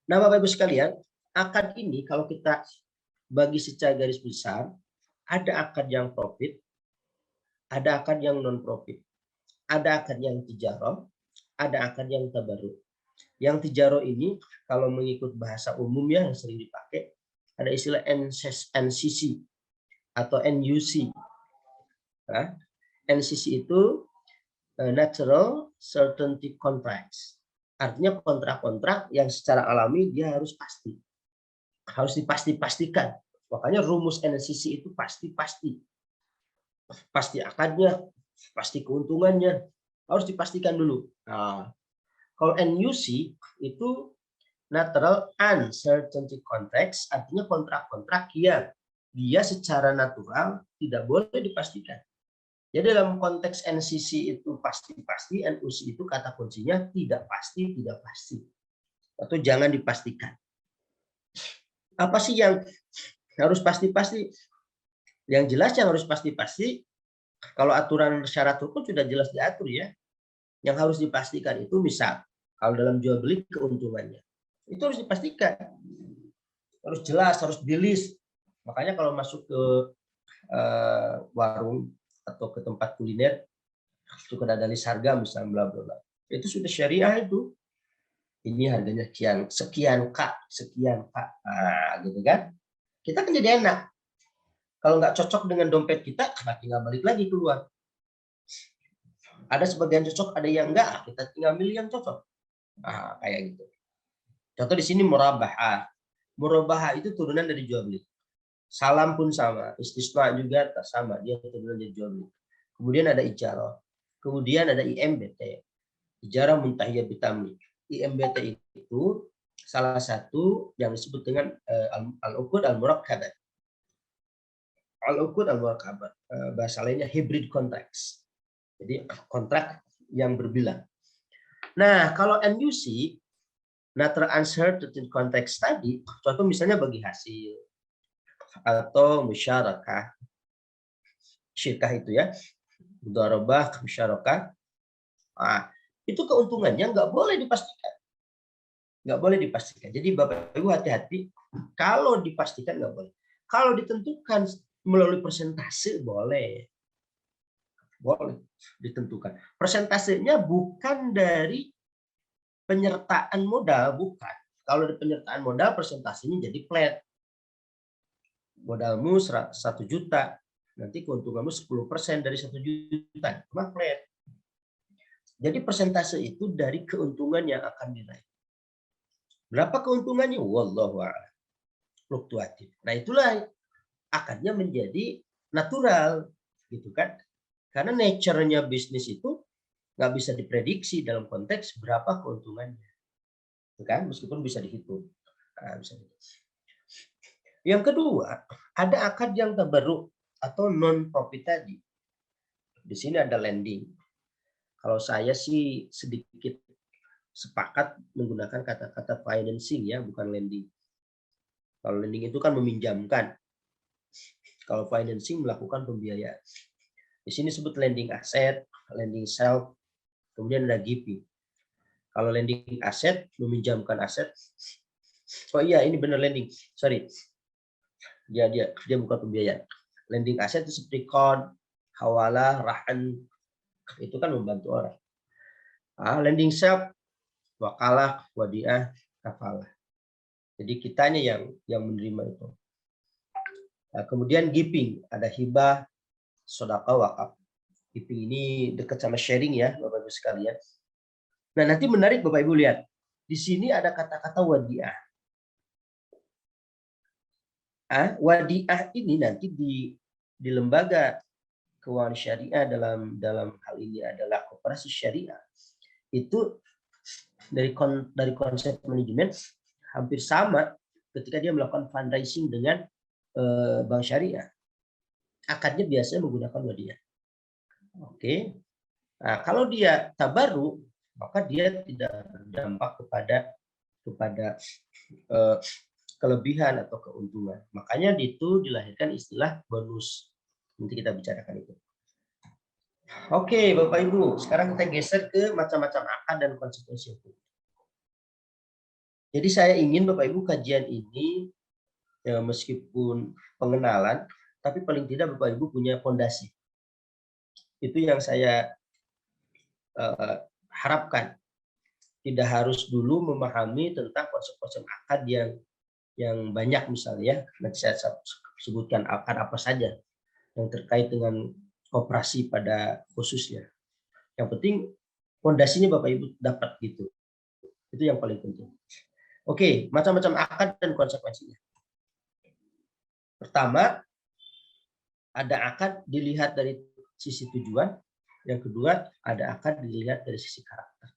Nah, Bapak Ibu sekalian, akad ini kalau kita bagi secara garis besar, ada akad yang profit, ada akad yang non profit, ada akad yang tijarah, ada akad yang tabarruk. Yang tijarah ini kalau mengikut bahasa umumnya yang sering dipakai ada istilah NCC atau NUC. Nah, NCC itu Natural Certainty Contracts. Artinya kontrak-kontrak yang secara alami dia harus pasti. Harus dipasti-pastikan. Makanya rumus NCC itu pasti-pasti. Pasti akadnya, pasti keuntungannya. Harus dipastikan dulu. Nah, kalau NUC itu Natural Uncertainty Contracts, artinya kontrak-kontrak yang dia secara natural tidak boleh dipastikan. Jadi dalam konteks NCC itu pasti-pasti, NUC itu kata kuncinya tidak pasti, tidak pasti. Atau jangan dipastikan. Apa sih yang harus pasti-pasti? Yang jelas yang harus pasti-pasti, kalau aturan syarat hukum sudah jelas diatur ya. Yang harus dipastikan itu misal, kalau dalam jual beli keuntungannya. Itu harus dipastikan. Harus jelas, harus di-list. Makanya kalau masuk ke warung atau ke tempat kuliner, suka ada list harga misalnya bla bla bla. Itu sudah syariah itu. Ini harganya sekian Kak, sekian Kak. Nah, gitu kan. Kita kan jadi enak. Kalau nggak cocok dengan dompet kita, tinggal balik lagi keluar. Ada sebagian cocok, ada yang enggak, kita tinggal milih yang cocok. Nah, kayak gitu. Contoh di sini murabahah. Murabahah itu turunan dari jual beli. Salam pun sama, istisna juga sama, dia turunan dari jual beli. Kemudian ada ijarah. Kemudian ada IMBT. Ijarah muntahiyah bitamlik. IMBT itu salah satu yang disebut dengan al-uqud al-murakkabah. Al-uqud al-murakkabah. Bahasa lainnya hybrid contracts. Jadi kontrak yang berbilang. Nah, kalau NUC, Natural Uncertainty Contracts tadi, contoh misalnya bagi hasil atau musyarakah, syirkah itu ya, mudharabah, musyarakah, itu keuntungannya nggak boleh dipastikan. Nggak boleh dipastikan. Jadi Bapak Ibu hati-hati, kalau dipastikan nggak boleh. Kalau ditentukan melalui persentase boleh. Boleh ditentukan. Persentasenya bukan dari penyertaan modal, bukan. Kalau di penyertaan modal persentasenya jadi flat. Modalmu 1 juta, nanti keuntunganmu 10% dari 1 juta, cuma flat. Jadi persentase itu dari keuntungan yang akan diraih. Berapa keuntungannya? Wallahu a'lam. Fluktuatif. Nah, itulah akadnya menjadi natural, gitu kan? Karena nature-nya bisnis itu nggak bisa diprediksi dalam konteks berapa keuntungannya, kan? Meskipun bisa dihitung. Nah, bisa dihitung. Yang kedua, ada akad yang tabarruk atau non profit tadi. Di sini ada lending. Kalau saya sih sedikit sepakat menggunakan kata-kata financing ya, bukan lending. Kalau lending itu kan meminjamkan. Kalau financing melakukan pembiayaan. Di sini sebut lending aset, lending self, kemudian ada GP. Kalau lending aset, meminjamkan aset. Oh iya, ini benar lending. Sorry. Dia bukan pembiayaan. Lending aset itu seperti qard, hawalah, rahan, itu kan membantu orang. Lending self, wakalah, wadiah, kafalah. Jadi kitanya yang menerima itu. Kemudian giving, ada hibah, sedekah, wakaf. Giving ini dekat sama sharing ya, Bapak Ibu sekalian. Nah, nanti menarik Bapak Ibu lihat. Di sini ada kata-kata wadiah. Wadiah ini nanti di lembaga keuangan syariah dalam hal ini adalah koperasi syariah. Itu dari konsep manajemen hampir sama ketika dia melakukan fundraising dengan bank syariah. Akadnya biasanya menggunakan wadiah. Oke. Nah, kalau dia tabarruk, maka dia tidak berdampak kepada kelebihan atau keuntungan. Makanya itu dilahirkan istilah bonus. Nanti kita bicarakan itu. Oke, Bapak Ibu, sekarang kita geser ke macam-macam akad dan konsekuensi hukum. Jadi saya ingin Bapak Ibu kajian ini ya, meskipun pengenalan, tapi paling tidak Bapak Ibu punya fondasi. Itu yang saya harapkan. Tidak harus dulu memahami tentang konsep-konsep akad yang banyak misalnya. Nanti saya sebutkan akad apa saja yang terkait dengan koperasi pada khususnya. Yang penting fondasinya Bapak Ibu dapat gitu. Itu yang paling penting. Oke, macam-macam akad dan konsekuensinya. Pertama, ada akad dilihat dari sisi tujuan. Yang kedua, ada akad dilihat dari sisi karakter.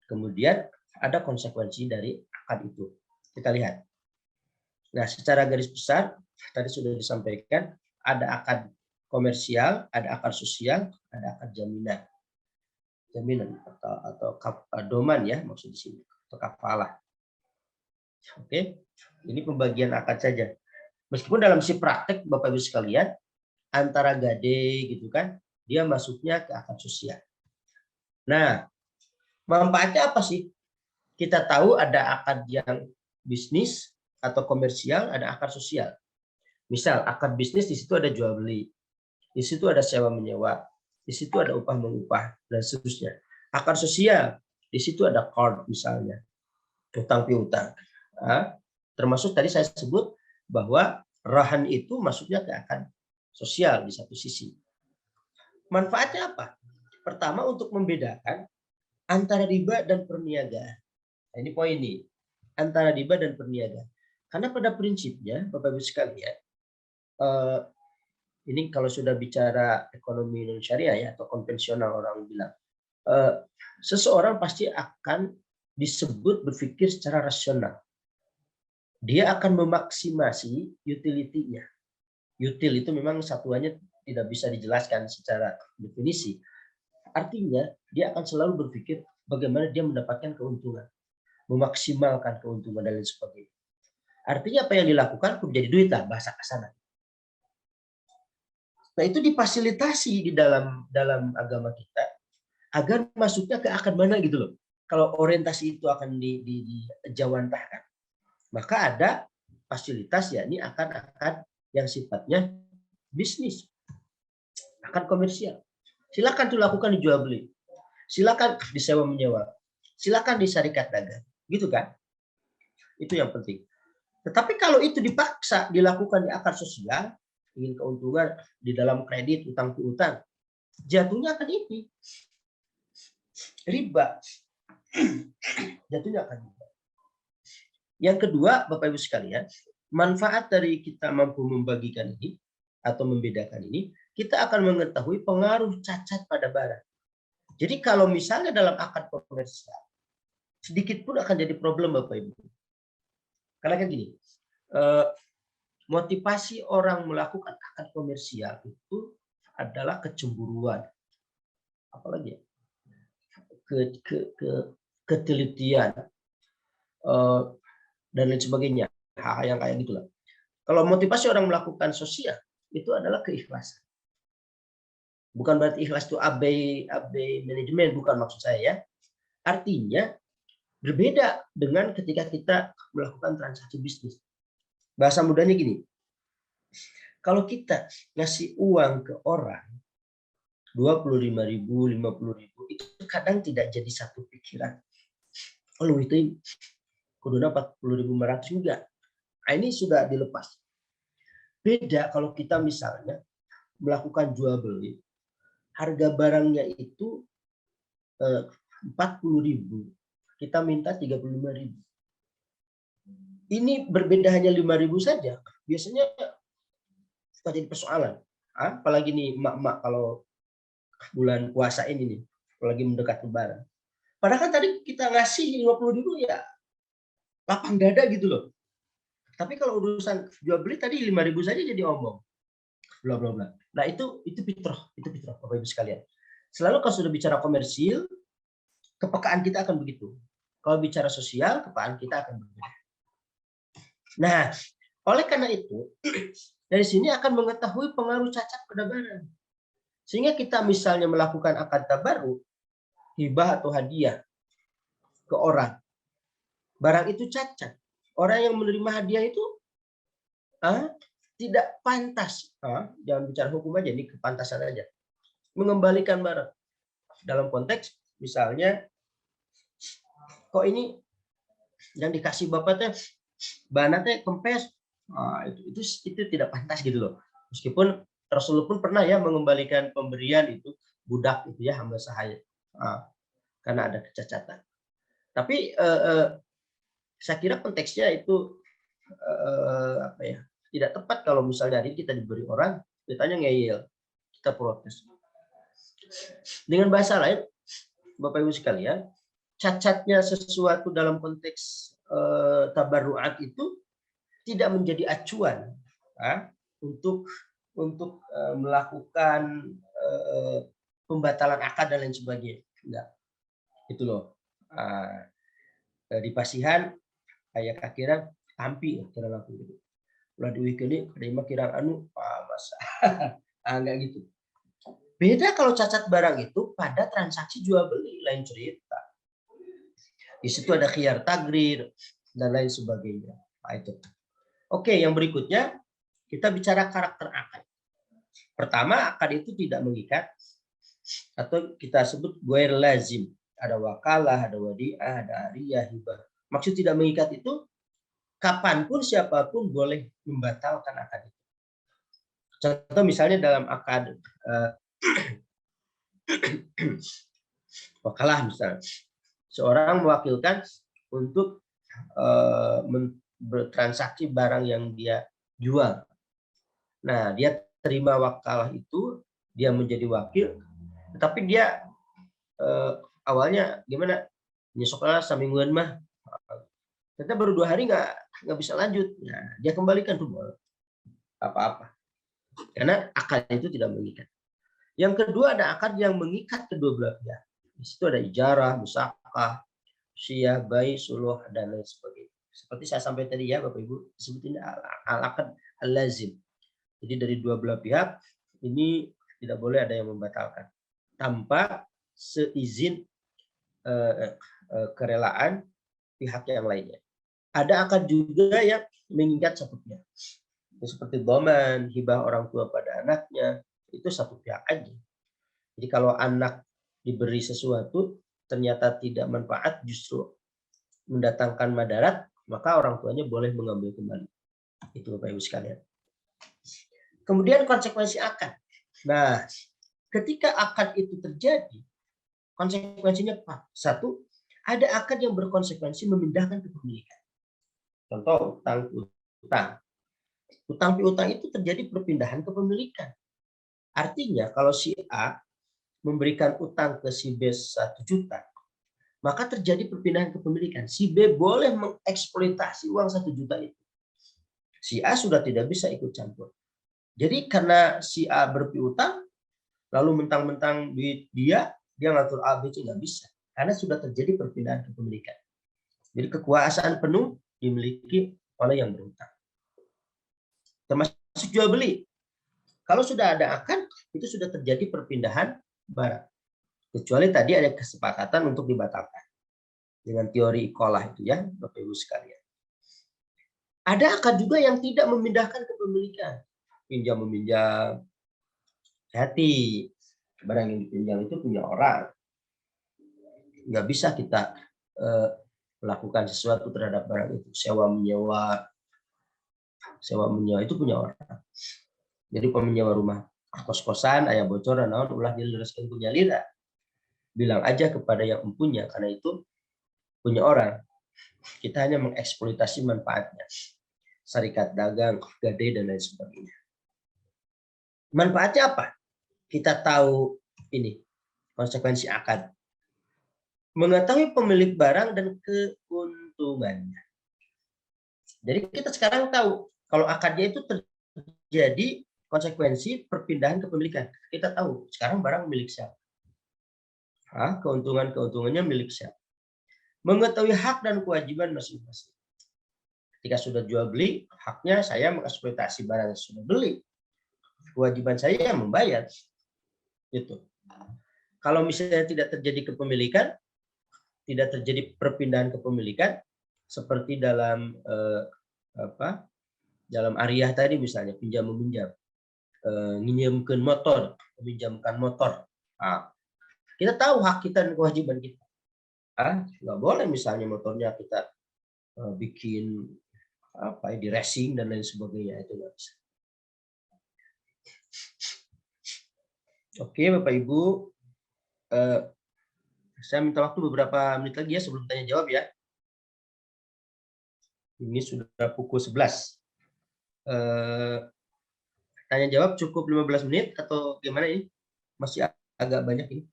Kemudian ada konsekuensi dari akad itu. Kita lihat. Nah, secara garis besar, tadi sudah disampaikan, ada akad komersial, ada akad sosial, ada akad jaminan. Jaminan atau doman ya maksud di sini, atau kafalah. Oke, ini pembagian akad saja. Meskipun dalam si praktek Bapak Ibu sekalian, antara gade gitu kan, dia masuknya ke akad sosial. Nah, manfaatnya apa sih? Kita tahu ada akad yang bisnis atau komersial, ada akad sosial. Misal akad bisnis di situ ada jual beli, di situ ada sewa menyewa, di situ ada upah mengupah dan seterusnya. Akad sosial di situ ada qard misalnya, utang piutang. Nah, termasuk tadi saya sebut bahwa rahan itu masuknya ke akad sosial di satu sisi. Manfaatnya apa? Pertama untuk membedakan antara riba dan perniagaan. Nah, ini poin nih, antara riba dan perniagaan. Karena pada prinsipnya, Bapak Ibu sekalian, ini kalau sudah bicara ekonomi non syariah ya atau konvensional orang bilang, seseorang pasti akan disebut berpikir secara rasional. Dia akan memaksimasi utility-nya. Util itu memang satuannya tidak bisa dijelaskan secara definisi. Artinya dia akan selalu berpikir bagaimana dia mendapatkan keuntungan, memaksimalkan keuntungan dan lain sebagainya. Artinya apa yang dilakukan menjadi duit lah bahasa kasar. Nah itu difasilitasi di dalam agama kita agar masuknya ke akad mana gitu loh. Kalau orientasi itu akan dijawantahkan, maka ada fasilitas yakni akad-akad yang sifatnya bisnis, akad komersial. Silakan dilakukan dijual beli, silakan disewa menyewa, silakan disarikat dagang, gitu kan? Itu yang penting. Tetapi kalau itu dipaksa dilakukan di akad sosial, ingin keuntungan di dalam kredit, utang piutang, jatuhnya akan ini riba. Jatuhnya akan riba. Yang kedua, Bapak Ibu sekalian, manfaat dari kita mampu membagikan ini atau membedakan ini, kita akan mengetahui pengaruh cacat pada barang. Jadi kalau misalnya dalam akad komersial, sedikit pun akan jadi problem Bapak Ibu. Karena kan gini, motivasi orang melakukan akad komersial itu adalah kecemburuan, apalagi ketelitian dan lain sebagainya, hal yang kayak gitulah. Kalau motivasi orang melakukan sosial itu adalah keikhlasan. Bukan berarti ikhlas itu AB manajemen, bukan maksud saya ya. Artinya berbeda dengan ketika kita melakukan transaksi bisnis. Bahasa mudahnya gini, kalau kita ngasih uang ke orang 25.000, 50.000, itu kadang tidak jadi satu pikiran. Oh itu kuduna 40.500 enggak. Nah, ini sudah dilepas. Beda kalau kita misalnya melakukan jual beli, harga barangnya itu 40.000, kita minta 35.000. Ini berbeda hanya 5.000 saja. Biasanya suka jadi persoalan. Apalagi nih emak-emak kalau bulan puasa ini nih, apalagi mendekat lebaran. Padahal kan tadi kita ngasih 50.000 ya lapang dada gitu loh. Tapi kalau urusan jual beli tadi 5.000 saja jadi omong. Bla bla bla. Nah, itu fitrah, Bapak Ibu sekalian. Selalu kalau sudah bicara komersil, kepekaan kita akan begitu. Kalau bicara sosial, kepekaan kita akan berbeda. Nah, oleh karena itu, dari sini akan mengetahui pengaruh cacat pada barang. Sehingga kita misalnya melakukan akad tabarruk, hibah atau hadiah ke orang. barang itu cacat. Orang yang menerima hadiah itu tidak pantas. Jangan bicara hukum aja, ini kepantasan aja. Mengembalikan barang. Dalam konteks misalnya, kok ini yang dikasih bapaknya banatnya kempes, itu tidak pantas gitu loh. Meskipun Rasulullah pun pernah ya mengembalikan pemberian itu budak itu ya, hamba sahaya, karena ada kecacatan. Tapi saya kira konteksnya itu apa ya, tidak tepat kalau misalnya hari kita diberi orang, ditanya ngeyel, kita protes. Dengan bahasa lain, Bapak Ibu sekalian, cacatnya sesuatu dalam konteks tabarruat itu tidak menjadi acuan untuk melakukan pembatalan akad dan lain sebagainya. Enggak. Itu loh. Di Pasihan kayak akhiran tampi kira laku gitu. Ulah duit kali terima kirang masa. Enggak gitu. Beda kalau cacat barang itu pada transaksi jual beli, lain cerita. Di situ ada khiyar tagrir dan lain sebagainya. Itu. Oke, yang berikutnya kita bicara karakter akad. Pertama, akad itu tidak mengikat atau kita sebut ghair lazim. Ada wakalah, ada wadi'ah, ada ariyah, hibah. Maksud tidak mengikat itu kapanpun siapapun boleh membatalkan akad itu. Contoh misalnya dalam akad wakalah misalnya, seorang mewakilkan untuk bertransaksi barang yang dia jual. Nah, dia terima wakalah itu, dia menjadi wakil, tetapi dia awalnya gimana? Nyesoklah semingguan mah. Ternyata baru 2 hari nggak bisa lanjut. Nah, dia kembalikan tuh apa-apa. Karena akad itu tidak mengikat. Yang kedua ada akad yang mengikat kedua belah pihak. Di situ ada ijarah, musaqah, syiah, bai, suluh dan lain sebagainya. Seperti saya sampaikan tadi ya Bapak Ibu, sebutin al-akad al-lazim. Jadi dari dua belah pihak ini tidak boleh ada yang membatalkan tanpa seizin kerelaan pihak yang lainnya. Ada akad juga yang mengikat satu pihak. Seperti dhaman, hibah orang tua pada anaknya, itu satu pihak aja. Jadi kalau anak diberi sesuatu ternyata tidak manfaat, justru mendatangkan madarat, maka orang tuanya boleh mengambil kembali. Itu Bapak Ibu sekalian. Kemudian konsekuensi akad. Nah, ketika akad itu terjadi, konsekuensinya apa? Satu, ada akad yang berkonsekuensi memindahkan kepemilikan. Contoh utang. Utang piutang itu terjadi perpindahan kepemilikan. Artinya kalau si A memberikan utang ke si B 1 juta, maka terjadi perpindahan kepemilikan. Si B boleh mengeksploitasi uang 1 juta itu. Si A sudah tidak bisa ikut campur. Jadi karena si A berpiutang, lalu mentang-mentang duit dia ngatur A, B, C, nggak bisa. Karena sudah terjadi perpindahan kepemilikan. Jadi kekuasaan penuh dimiliki oleh yang berutang. Termasuk jual beli. Kalau sudah ada akad, itu sudah terjadi perpindahan barang. Kecuali tadi ada kesepakatan untuk dibatalkan. Dengan teori ikolah itu ya, Bapak Ibu sekalian. Ada akad juga yang tidak memindahkan kepemilikan. Pinjam meminjam. Hati. Barang yang dipinjam itu punya orang. Nggak bisa kita melakukan sesuatu terhadap barang itu. Sewa menyewa itu punya orang. Jadi pemenyewa rumah kos-kosan, ayah bocor dan naon ulah diluruskan punya lira. Bilang aja kepada yang mempunyai, karena itu punya orang. Kita hanya mengeksploitasi manfaatnya. Serikat dagang, gade dan lain sebagainya. Manfaatnya apa? Kita tahu ini konsekuensi akad. Mengetahui pemilik barang dan keuntungannya. Jadi kita sekarang tahu kalau akadnya itu terjadi konsekuensi perpindahan kepemilikan. Kita tahu sekarang barang milik siapa. Keuntungannya milik siapa. Mengetahui hak dan kewajiban masing-masing. Ketika sudah jual beli, haknya saya mengeksploitasi barang yang sudah beli. Kewajiban saya membayar. Itu. Kalau misalnya tidak terjadi kepemilikan, tidak terjadi perpindahan kepemilikan, seperti dalam dalam Ariyah tadi misalnya pinjam meminjam, nginjemkeun motor, meminjamkan motor. Nah, kita tahu hak kita dan kewajiban kita. Nggak boleh misalnya motornya kita bikin di racing dan lain sebagainya, itu nggak bisa. Oke Bapak Ibu, saya minta waktu beberapa menit lagi ya sebelum tanya jawab ya. Ini sudah pukul 11. Tanya jawab cukup 15 menit atau gimana ini? Masih agak banyak ini.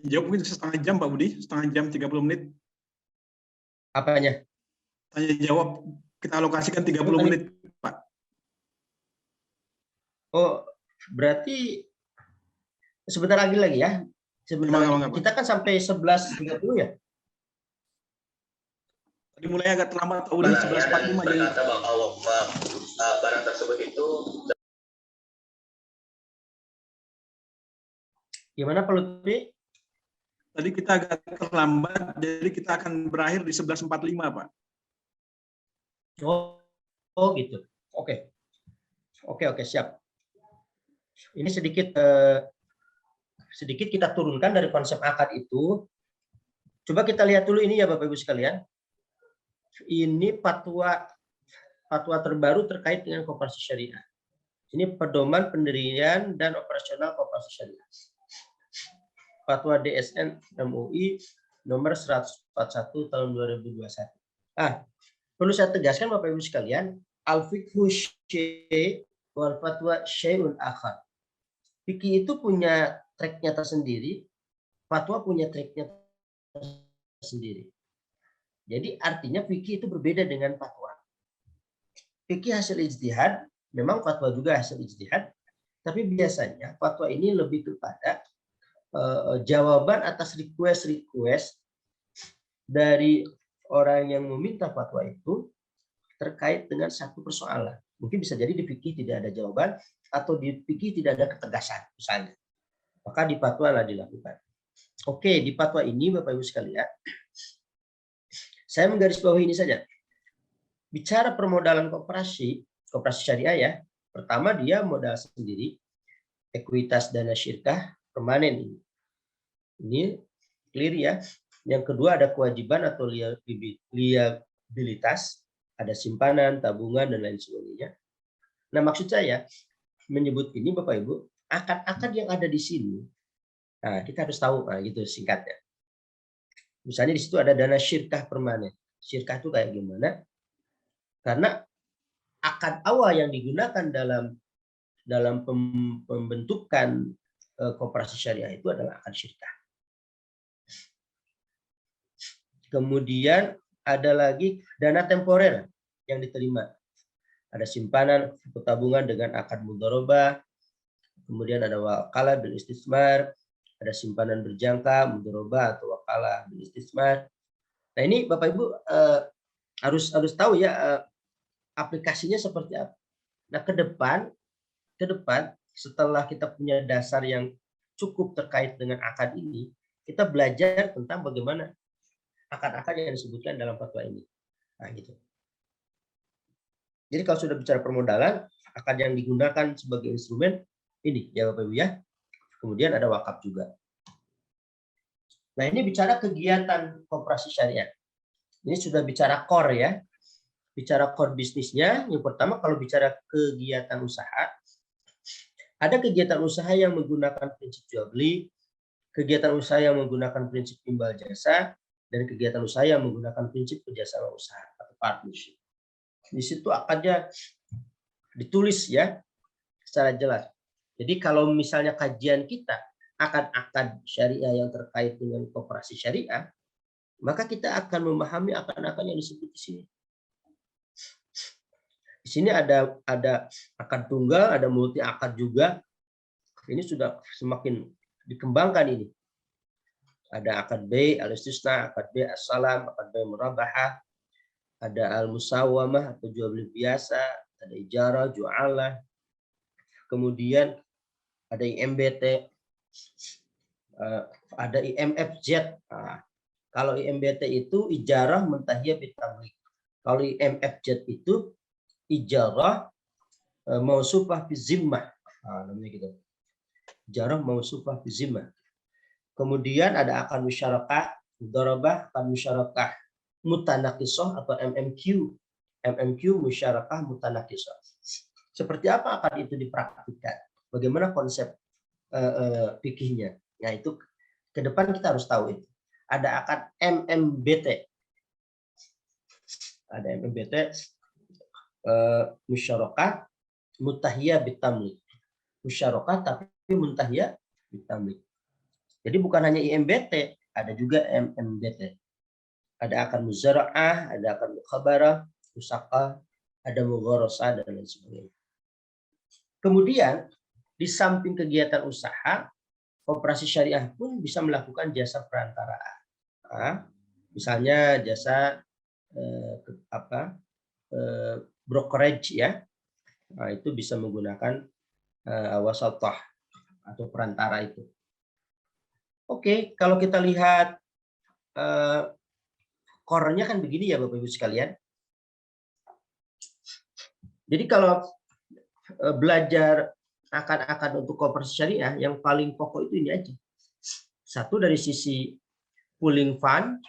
Jawab mungkin setengah jam Pak Budi, setengah jam 30 menit. Apanya? Tanya jawab kita alokasikan 30 menit, Pak. Oh, berarti sebentar lagi ya. Sebentar lagi. Kita kan sampai 11.30 ya? Tadi mulai agak terlambat Pak Budi, 11.45 jadi. Berkata bahwa barang tersebut itu. Gimana Pak Lutfi? Tadi kita agak terlambat, jadi kita akan berakhir di 11.45, Pak. Oh gitu. Oke, siap. Ini sedikit kita turunkan dari konsep akad itu. Coba kita lihat dulu ini ya Bapak Ibu sekalian. Ini fatwa terbaru terkait dengan koperasi syariah. Ini pedoman pendirian dan operasional koperasi syariah. Fatwa DSN MUI nomor 141 tahun 2021. Perlu saya tegaskan Bapak Ibu sekalian, al-fiqhu syai' wal fatwa syai'un akhar. Fikih itu punya tracknya tersendiri, fatwa punya tracknya tersendiri. Jadi artinya fikih itu berbeda dengan fatwa. Fikih hasil ijtihad, memang fatwa juga hasil ijtihad, tapi biasanya fatwa ini lebih kepada jawaban atas request dari orang yang meminta fatwa itu terkait dengan satu persoalan. Mungkin bisa jadi di fikih tidak ada jawaban atau di fikih tidak ada ketegasan misalnya. Maka di fatwa lah dilakukan. Oke, di fatwa ini Bapak Ibu sekalian, saya menggarisbawahi ini saja. Bicara permodalan koperasi syariah ya. Pertama dia modal sendiri, ekuitas dana syirkah permanen ini. Ini clear ya. Yang kedua ada kewajiban atau liabilitas, ada simpanan, tabungan dan lain sebagainya. Nah, maksud saya menyebut ini Bapak Ibu, akad-akad yang ada di sini. Nah, kita harus tahu gitu singkatnya. Misalnya di situ ada dana syirkah permanen. Syirkah itu kayak gimana? Karena akad awal yang digunakan dalam pembentukan koperasi syariah itu adalah akad syirkah. Kemudian ada lagi dana temporer yang diterima. Ada simpanan tabungan dengan akad mudharabah. Kemudian ada wakalah bil istismar, ada simpanan berjangka mudharabah atau wakalah bil istismar. Nah, ini Bapak Ibu harus tahu ya aplikasinya seperti apa. Nah, ke depan setelah kita punya dasar yang cukup terkait dengan akad ini, kita belajar tentang bagaimana akad-akad yang disebutkan dalam fatwa ini. Nah, gitu. Jadi kalau sudah bicara permodalan, akad yang digunakan sebagai instrumen ini ya Bapak Ibu ya. Kemudian ada wakaf juga. Nah, ini bicara kegiatan koperasi syariah. Ini sudah bicara core ya. Bicara core bisnisnya, yang pertama kalau bicara kegiatan usaha, ada kegiatan usaha yang menggunakan prinsip jual beli, kegiatan usaha yang menggunakan prinsip imbal jasa, dan kegiatan usaha yang menggunakan prinsip kerjasama usaha atau partnership. Di situ akadnya ditulis ya secara jelas. Jadi kalau misalnya kajian kita akad-akad syariah yang terkait dengan koperasi syariah, maka kita akan memahami akad-akad yang disebut di sini. Di sini ada akad tunggal, ada multi akad juga. Ini sudah semakin dikembangkan ini. Ada akad B al-istisna, akad B as-salam, akad B murabahah, ada al-musawamah atau jual beli biasa, ada ijarah, ju'alah, kemudian ada IMBT, ada IMFZ. Kalau IMBT itu ijarah muntahiyah bitamlik. Kalau IMFZ itu ijarah mausufah fi zimmah. Nah, namanya gitu. Ijarah mausufah fi zimmah. Kemudian ada akad musyarakah, mudharabah, akad musyarakah mutanakisah atau MMQ. MMQ musyarakah mutanakisah. Seperti apa akad itu dipraktikkan? Bagaimana konsep fikihnya? Nah, itu ke depan kita harus tahu itu. Ada akad MMBT. Ada MMBT musyarakah mutahiyah bitamlik. Musyarakah tapi muntahiyah bitamlik. Jadi bukan hanya IMBT, ada juga MMBT. Ada akad muzara'ah, ada akad mukhabarah, musaqah, ada mugharasah dan lain sebagainya. Kemudian di samping kegiatan usaha, koperasi syariah pun bisa melakukan jasa perantaraan. Nah, misalnya jasa brokerage ya. Nah, itu bisa menggunakan wasatah atau perantara itu. Oke, kalau kita lihat core-nya kan begini ya Bapak Ibu sekalian. Jadi kalau belajar akad-akad untuk koperasi syariah, yang paling pokok itu ini aja. Satu dari sisi pooling fund,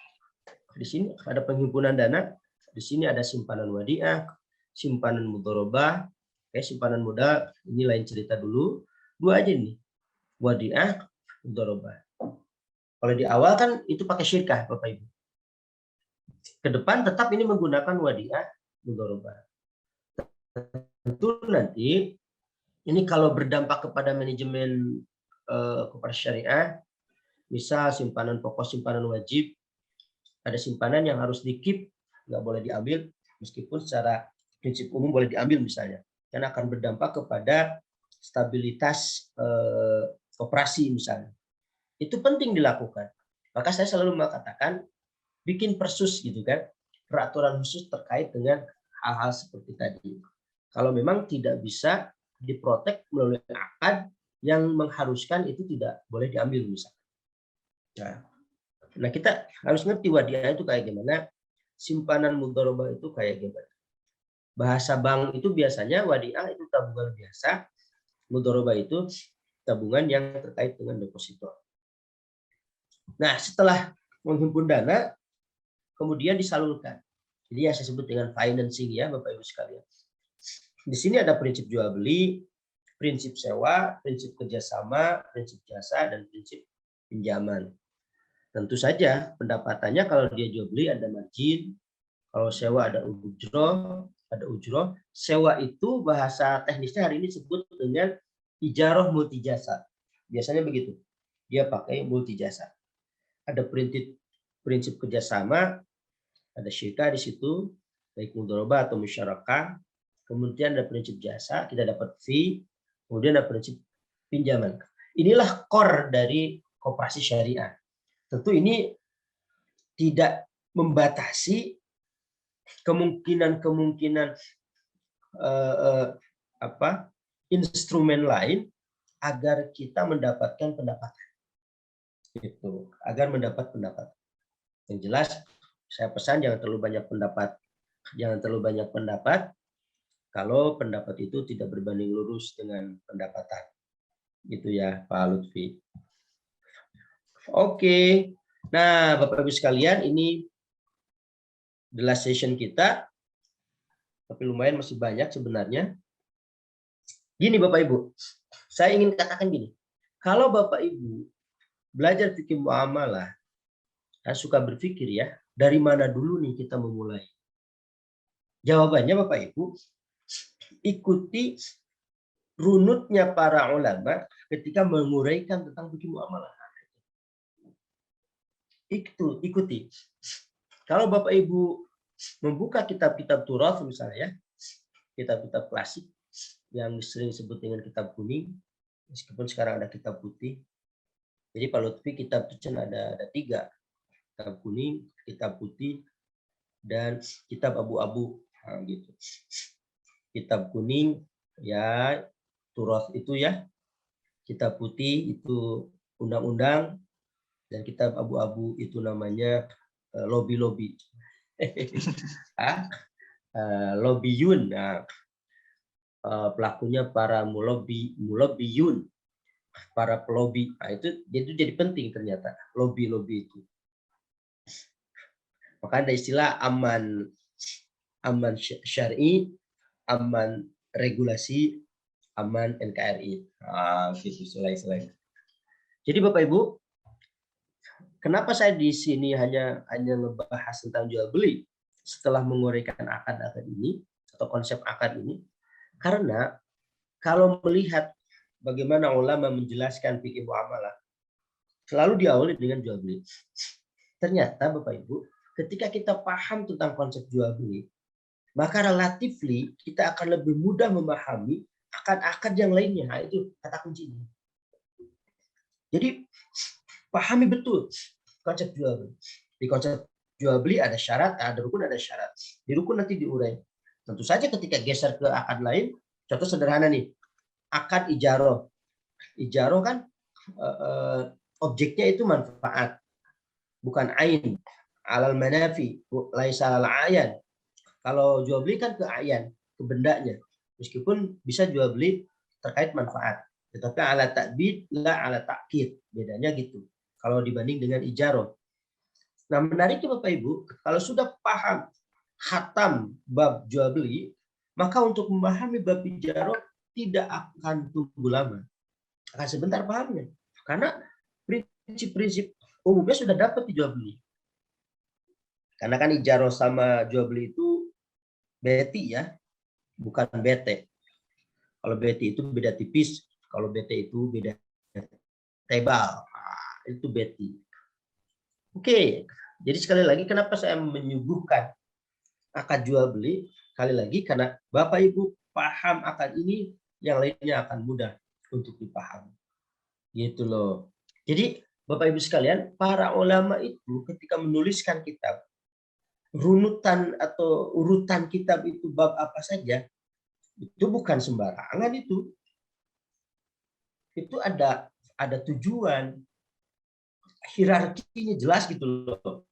di sini ada penghimpunan dana, di sini ada simpanan wadiah, simpanan mudharabah, simpanan modal, ini lain cerita dulu. Dua aja nih, wadiah, mudharabah. Kalau di awal kan itu pakai syirkah Bapak Ibu. Ke depan tetap ini menggunakan wadiah, mudharabah. Tentu nanti ini kalau berdampak kepada manajemen koperasi syariah, misal simpanan pokok, simpanan wajib, ada simpanan yang harus di-keep, nggak boleh diambil, meskipun secara prinsip umum boleh diambil misalnya, karena akan berdampak kepada stabilitas koperasi misalnya. Itu penting dilakukan. Maka saya selalu mengatakan bikin persus gitu kan, peraturan khusus terkait dengan hal-hal seperti tadi. Kalau memang tidak bisa diprotek melalui akad yang mengharuskan itu tidak boleh diambil misalnya. Nah, kita harus ngerti wadiah itu kayak gimana, simpanan mudharabah itu kayak gimana. Bahasa bank itu biasanya wadiah itu tabungan biasa, mudharabah itu tabungan yang terkait dengan deposito. Nah, setelah menghimpun dana, kemudian disalurkan. Jadi yang saya sebut dengan financing ya Bapak Ibu sekalian. Di sini ada prinsip jual beli, prinsip sewa, prinsip kerjasama, prinsip jasa, dan prinsip pinjaman. Tentu saja pendapatannya kalau dia jual beli ada margin, kalau sewa ada ujroh. Sewa itu bahasa teknisnya hari ini disebut dengan ijarah multijasa. Biasanya begitu. Dia pakai multijasa. Ada prinsip kerjasama, ada syirkah di situ, baik mudharabah atau musyarakah. Kemudian ada prinsip jasa, kita dapat fee. Kemudian ada prinsip pinjaman. Inilah core dari koperasi syariah. Tentu ini tidak membatasi kemungkinan instrumen lain agar kita mendapatkan pendapatan. Itu, agar mendapat pendapatan. Yang jelas saya pesan jangan terlalu banyak pendapat kalau pendapat itu tidak berbanding lurus dengan pendapatan. Gitu ya Pak Lutfi. Oke. Nah, Bapak Ibu sekalian, ini the last session kita. Tapi lumayan masih banyak sebenarnya. Gini Bapak Ibu, saya ingin katakan gini. Kalau Bapak Ibu belajar fikih muamalah, saya suka berpikir ya, dari mana dulu nih kita memulai? Jawabannya Bapak Ibu, ikuti runutnya para ulama ketika menguraikan tentang fikih muamalah. Ikuti. Kalau Bapak Ibu membuka kitab-kitab turath misalnya ya, kitab-kitab klasik yang sering disebut dengan kitab kuning, meskipun sekarang ada kitab putih. Jadi Pak Lutfi kitab itu ada 3, kitab kuning, kitab putih, dan kitab abu-abu. Nah, gitu. Kitab kuning ya turath itu ya, kitab putih itu undang-undang, Dan kitab abu-abu itu namanya lobby-lobby. Lobbyun. Nah, pelakunya para mulobbyun, para pelobi. Nah, itu jadi penting ternyata lobby-lobby itu. Maka ada istilah aman syar'i, aman regulasi, aman NKRI. Gitu selain. Jadi Bapak Ibu, kenapa saya di sini hanya ngebahas tentang jual beli setelah menguraikan akad-akad ini atau konsep akad ini? Karena kalau melihat bagaimana ulama menjelaskan fikih muamalah, selalu diawali dengan jual beli. Ternyata Bapak Ibu, ketika kita paham tentang konsep jual beli, maka relatifly kita akan lebih mudah memahami akad-akad yang lainnya. Nah, itu kata kuncinya. Jadi pahami betul konsep jual beli. Di konsep jual beli ada syarat, ada rukun, ada syarat. Di rukun nanti diurai. Tentu saja ketika geser ke akad lain, contoh sederhana nih, akad ijaroh. Ijaroh kan objeknya itu manfaat, bukan ain. Alal manafi, laisa alal ayan. Kalau jual beli kan ke ayan, ke bendanya. Meskipun bisa jual beli terkait manfaat. Tetapi ala ta'bid, la ala ta'kid. Bedanya gitu. Kalau dibanding dengan ijaroh. Nah, menariknya Bapak Ibu, kalau sudah paham khatam bab jual beli, maka untuk memahami bab ijaroh tidak akan tunggu lama. Akan sebentar pahamnya. Karena prinsip-prinsip umumnya sudah dapat di jual beli. Karena kan ijaroh sama jual beli itu beti ya, bukan bete. Kalau beti itu beda tipis, kalau bete itu beda tebal. Nah, itu beti. Oke, jadi sekali lagi kenapa saya menyuguhkan akad jual beli? Sekali lagi karena Bapak Ibu paham akad ini, yang lainnya akan mudah untuk dipahami. Gitu loh. Jadi Bapak Ibu sekalian, para ulama itu ketika menuliskan kitab, runutan atau urutan kitab itu bab apa saja, itu bukan sembarangan itu. Itu ada tujuan, hierarkinya jelas gitu loh.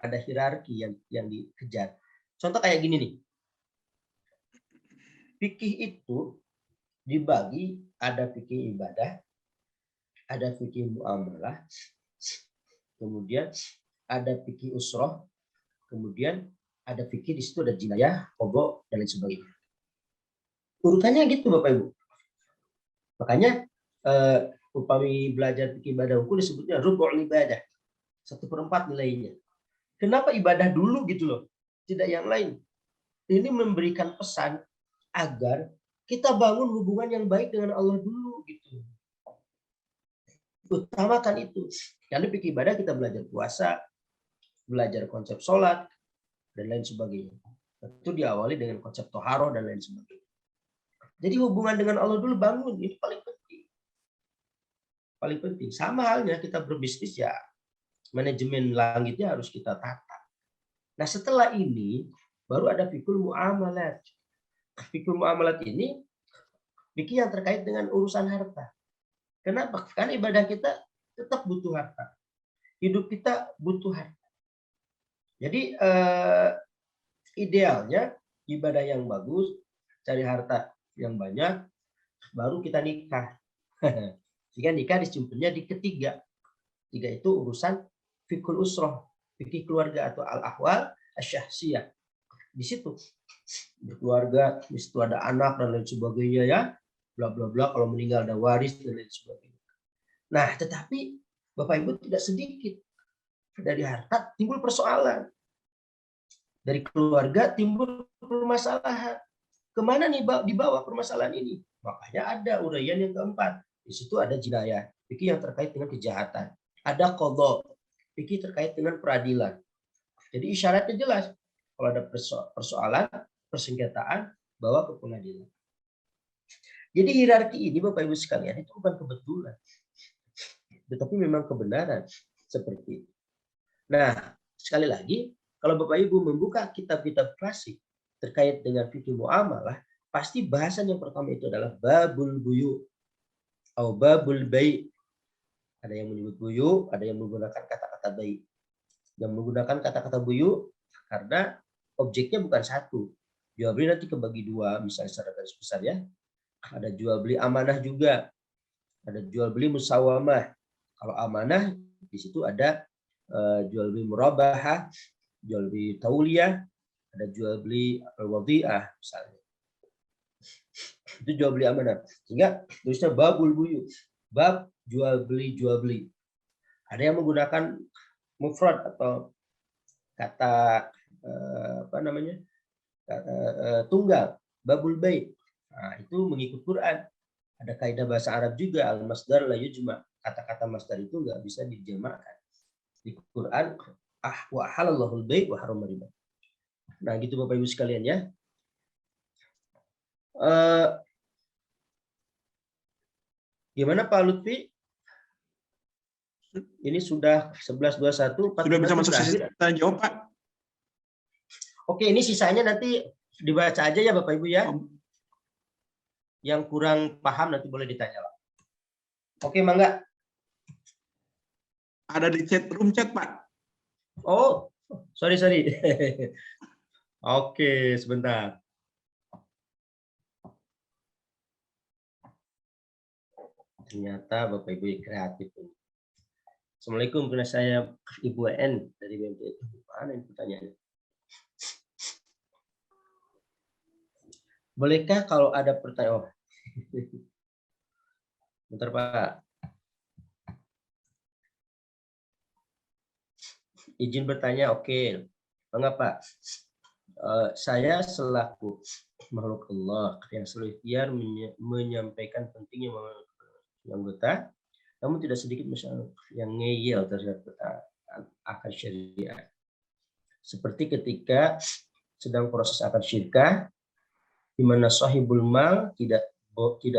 Ada hierarki yang dikejar. Contoh kayak gini nih. Fikih itu dibagi, ada fikih ibadah, ada fikih muamalah, kemudian ada fikih usroh, kemudian ada fikih di situ ada jinayah, qadha dan lain sebagainya. Urutannya gitu Bapak Ibu. Makanya upami belajar fikih ibadah hukum disebutnya rubu'ul ibadah. 1/4 nilainya. Kenapa ibadah dulu gitu loh? Tidak yang lain. Ini memberikan pesan agar kita bangun hubungan yang baik dengan Allah dulu gitu. Utamakan itu. Karena fikih ibadah kita belajar puasa, belajar konsep sholat, dan lain sebagainya. Itu diawali dengan konsep toharoh dan lain sebagainya. Jadi hubungan dengan Allah dulu bangun, ini paling penting. Paling penting. Sama halnya kita berbisnis ya, manajemen langitnya harus kita tata. Nah setelah ini, baru ada fikul muamalat. Fikul muamalat ini, fikih yang terkait dengan urusan harta. Kenapa? Karena ibadah kita tetap butuh harta. Hidup kita butuh harta. Jadi idealnya ibadah yang bagus, cari harta yang banyak, baru kita nikah. Jika nikah disimpannya di ketiga. Tiga itu urusan fikul usroh, fikih keluarga atau al-ahwal asyahsiyah. Di situ berkeluarga, di situ ada anak dan lain sebagainya ya, bla bla bla. Kalau meninggal ada waris dan lain sebagainya. Nah, tetapi Bapak Ibu tidak sedikit dari harta timbul persoalan, dari keluarga timbul permasalahan. Kemana nih dibawa permasalahan ini? Makanya ada uraian yang keempat. Di situ ada jinayah, fikih yang terkait dengan kejahatan. Ada qadha, fikih terkait dengan peradilan. Jadi isyaratnya jelas. Kalau ada persoalan, persengketaan, bawa ke pengadilan. Jadi hierarki ini Bapak Ibu sekalian itu bukan kebetulan. Tetapi memang kebenaran seperti itu. Nah, sekali lagi, kalau Bapak Ibu membuka kitab-kitab klasik terkait dengan fikih muamalah, pasti bahasan yang pertama itu adalah babul buyu atau babul bai'. Ada yang menyebut buyu, ada yang menggunakan kata-kata bayi. Yang menggunakan kata-kata buyu karena objeknya bukan satu. Jual beli nanti kebagi dua, misalnya secara garis besar ya. Ada jual beli amanah juga. Ada jual beli musawamah. Kalau amanah di situ ada jual beli murabahah, jual beli tauliyah, ada jual beli al-wadhi'ah misalnya. Itu jual beli amanah. Sehingga tulisnya babul buyu. Bab jual beli. Ada yang menggunakan mufrad atau kata tunggal, babul bait. Nah, itu mengikut Quran. Ada kaidah bahasa Arab juga, al-masdar la yujma. Kata-kata masdar itu nggak bisa dijamakkan. Di Quran, wa halallahu al-bait wa harrama riba. Nah, gitu Bapak Ibu sekalian ya. Gimana Pak Lutfi? Ini sudah 11.21. Sudah bisa masuk sesi tanya jawab, Pak? Oke, ini sisanya nanti dibaca aja ya Bapak Ibu ya. Yang kurang paham nanti boleh ditanya. Oke, Mangga. Ada di room chat, Pak. Oh, sorry. Oke, sebentar. Ternyata Bapak Ibu kreatif. Assalamualaikum, karena saya Ibu N dari BMT. Mana ini pertanyaannya? Bolehkah kalau ada pertanyaan? Bentar Pak. Izin bertanya, oke. Mengapa? Saya selaku makhluk Allah yang selalu ikhtiar menyampaikan pentingnya anggota, namun tidak sedikit masyarakat yang ngeyel terhadap akad syariah. Seperti ketika sedang proses akad syirkah, di mana sahibul mal tidak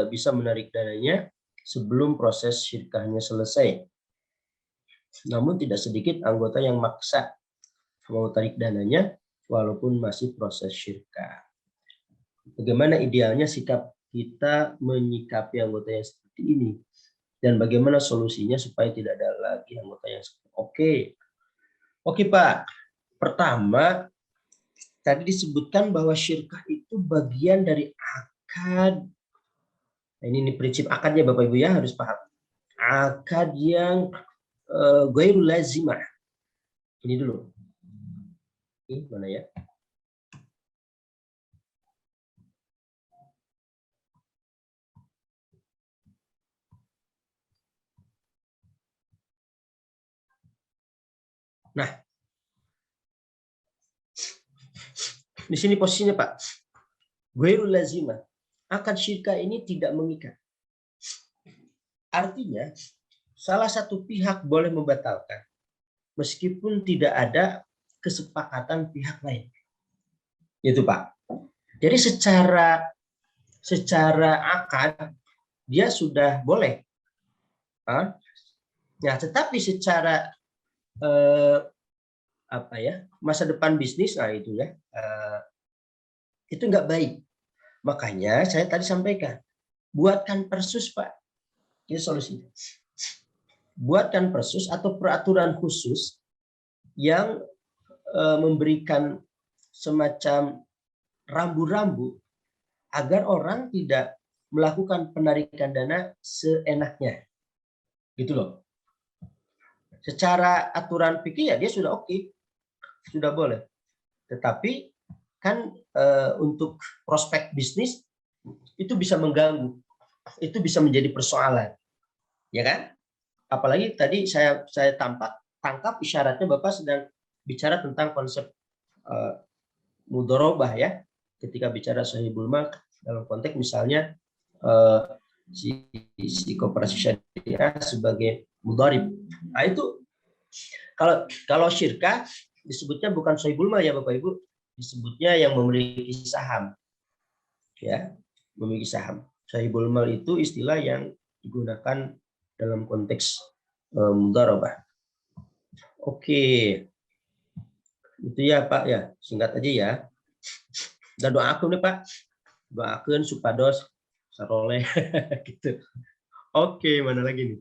bisa menarik dananya sebelum proses syirkahnya selesai. Namun tidak sedikit anggota yang maksa mau tarik dananya walaupun masih proses syirkah. Bagaimana idealnya sikap kita menyikapi anggota yang seperti ini? Dan bagaimana solusinya supaya tidak ada lagi anggota yang seperti Oke Pak. Pertama, tadi disebutkan bahwa syirkah itu bagian dari akad. Nah, ini prinsip akadnya Bapak Ibu ya, harus paham. Akad yang ghairul lazimah. Ini dulu. Ini mana ya? Nah, di sini posisinya Pak. Ghairul lazimah. Akad syirkah ini tidak mengikat. Artinya, salah satu pihak boleh membatalkan meskipun tidak ada kesepakatan pihak lain. Itu Pak. Jadi secara akad dia sudah boleh. Nah, tetapi secara masa depan bisnis, nah itu ya, itu nggak baik. Makanya saya tadi sampaikan, buatkan persus Pak. Ini solusinya. Buatkan persus atau peraturan khusus yang memberikan semacam rambu-rambu agar orang tidak melakukan penarikan dana seenaknya. Gitu loh. Secara aturan fikih ya dia sudah oke. Sudah boleh. Tetapi kan untuk prospek bisnis itu bisa mengganggu. Itu bisa menjadi persoalan. Ya kan? Apalagi tadi saya tangkap isyaratnya Bapak sedang bicara tentang konsep mudharabah ya. Ketika bicara sahibul mal dalam konteks misalnya si koperasi syariah sebagai mudharib. Nah itu kalau syirkah disebutnya bukan sahibul mal ya Bapak Ibu, disebutnya yang memiliki saham. Ya, memiliki saham. Sahibul mal itu istilah yang digunakan dalam konteks mudharabah. Oke. Itu ya Pak ya, singkat aja ya. Dan doakan nih Pak. Doakan supados saroleh gitu. Oke, mana lagi nih?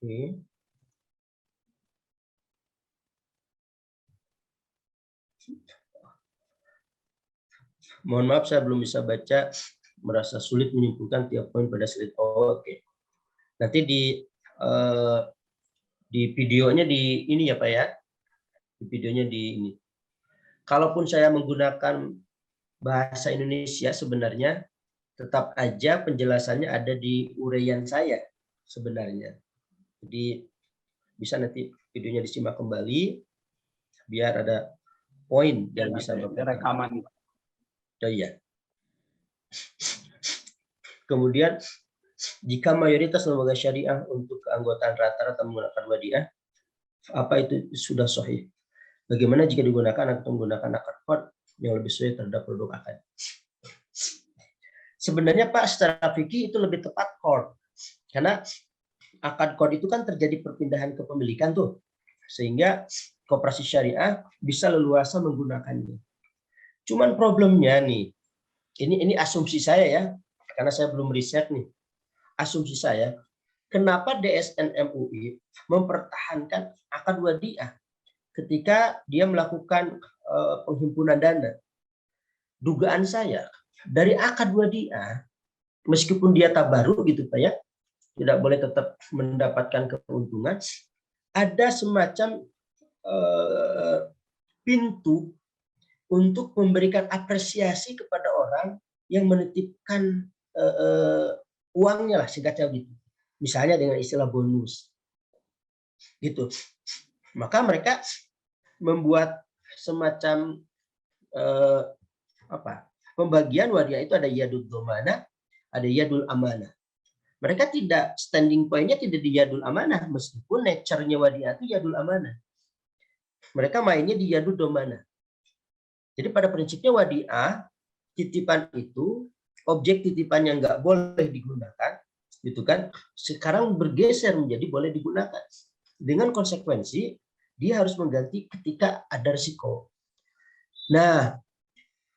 Oke. Mohon maaf saya belum bisa baca, merasa sulit menyimpulkan tiap poin pada slide. Oh, oke. Nanti di videonya di ini ya Pak ya. Di videonya di ini. Kalaupun saya menggunakan bahasa Indonesia sebenarnya tetap aja penjelasannya ada di uraian saya sebenarnya. Jadi bisa nanti videonya disimak kembali biar ada poin yang bisa Bapak rekaman. Oh iya. Kemudian jika mayoritas lembaga syariah untuk keanggotaan rata-rata menggunakan wadiah, apa itu sudah sahih? Bagaimana jika digunakan atau menggunakan akad qard yang lebih sesuai terhadap produk akad? Sebenarnya Pak, secara fikih itu lebih tepat qard. Karena akad qard itu kan terjadi perpindahan kepemilikan tuh. Sehingga koperasi syariah bisa leluasa menggunakannya. Cuman problemnya nih, ini asumsi saya ya, karena saya belum riset nih. Asumsi saya, kenapa DSN MUI mempertahankan akad wadiah ketika dia melakukan penghimpunan dana? Dugaan saya, dari akad wadiah, meskipun dia tabaruk gitu Pak ya, tidak boleh tetap mendapatkan keuntungan, ada semacam pintu untuk memberikan apresiasi kepada orang yang menitipkan uangnya lah, singkatnya gitu. Misalnya dengan istilah bonus. Gitu. Maka mereka membuat semacam pembagian wadiah itu ada yadul domana, ada yadul amanah. Mereka tidak standing point-nya tidak di yadul amanah meskipun nature-nya wadiah itu yadul amanah. Mereka mainnya di yadul domana. Jadi pada prinsipnya wadiah titipan itu objek titipan yang nggak boleh digunakan, gitu kan? Sekarang bergeser menjadi boleh digunakan. Dengan konsekuensi dia harus mengganti ketika ada risiko. Nah,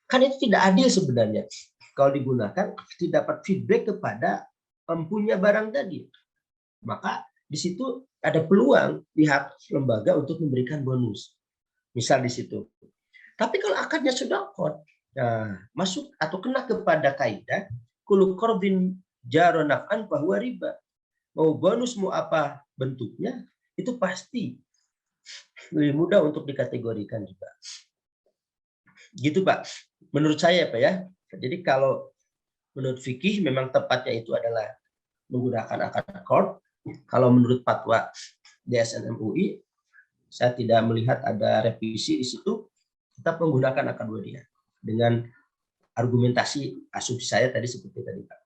kan itu tidak adil sebenarnya. Kalau digunakan tidak dapat feedback kepada empunya barang tadi. Maka di situ ada peluang pihak lembaga untuk memberikan bonus. Misal di situ. Tapi kalau akadnya sudah qard, nah, masuk atau kena kepada kaidah kullu qardin jaro naf'an bahwa riba. Mau bonus mau apa bentuknya itu pasti lebih mudah untuk dikategorikan riba. Gitu Pak. Menurut saya Pak ya. Jadi kalau menurut fikih memang tepatnya itu adalah menggunakan akad qard. Kalau menurut fatwa DSN MUI saya tidak melihat ada revisi di situ, tetap menggunakan akad wadiah dengan argumentasi asumsi saya tadi seperti tadi Pak.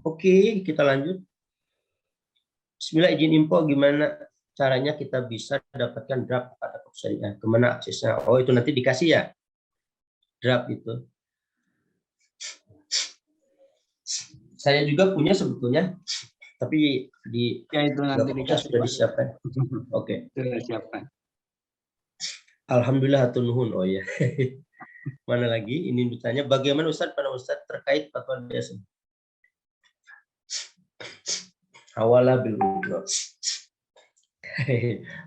Oke, kita lanjut. Bismillah, izin info gimana caranya kita bisa dapatkan draft pada syariah. Kemana aksesnya? Oh, itu nanti dikasih ya draft itu. Saya juga punya sebetulnya, tapi di Ya itu nanti sudah disiapkan. Oke. Sudah disiapkan. Alhamdulillah hatur nuhun. Oh ya. Mana lagi? Ini ditanya bagaimana Ustadz terkait fatwa DSN. Awala bil udhur.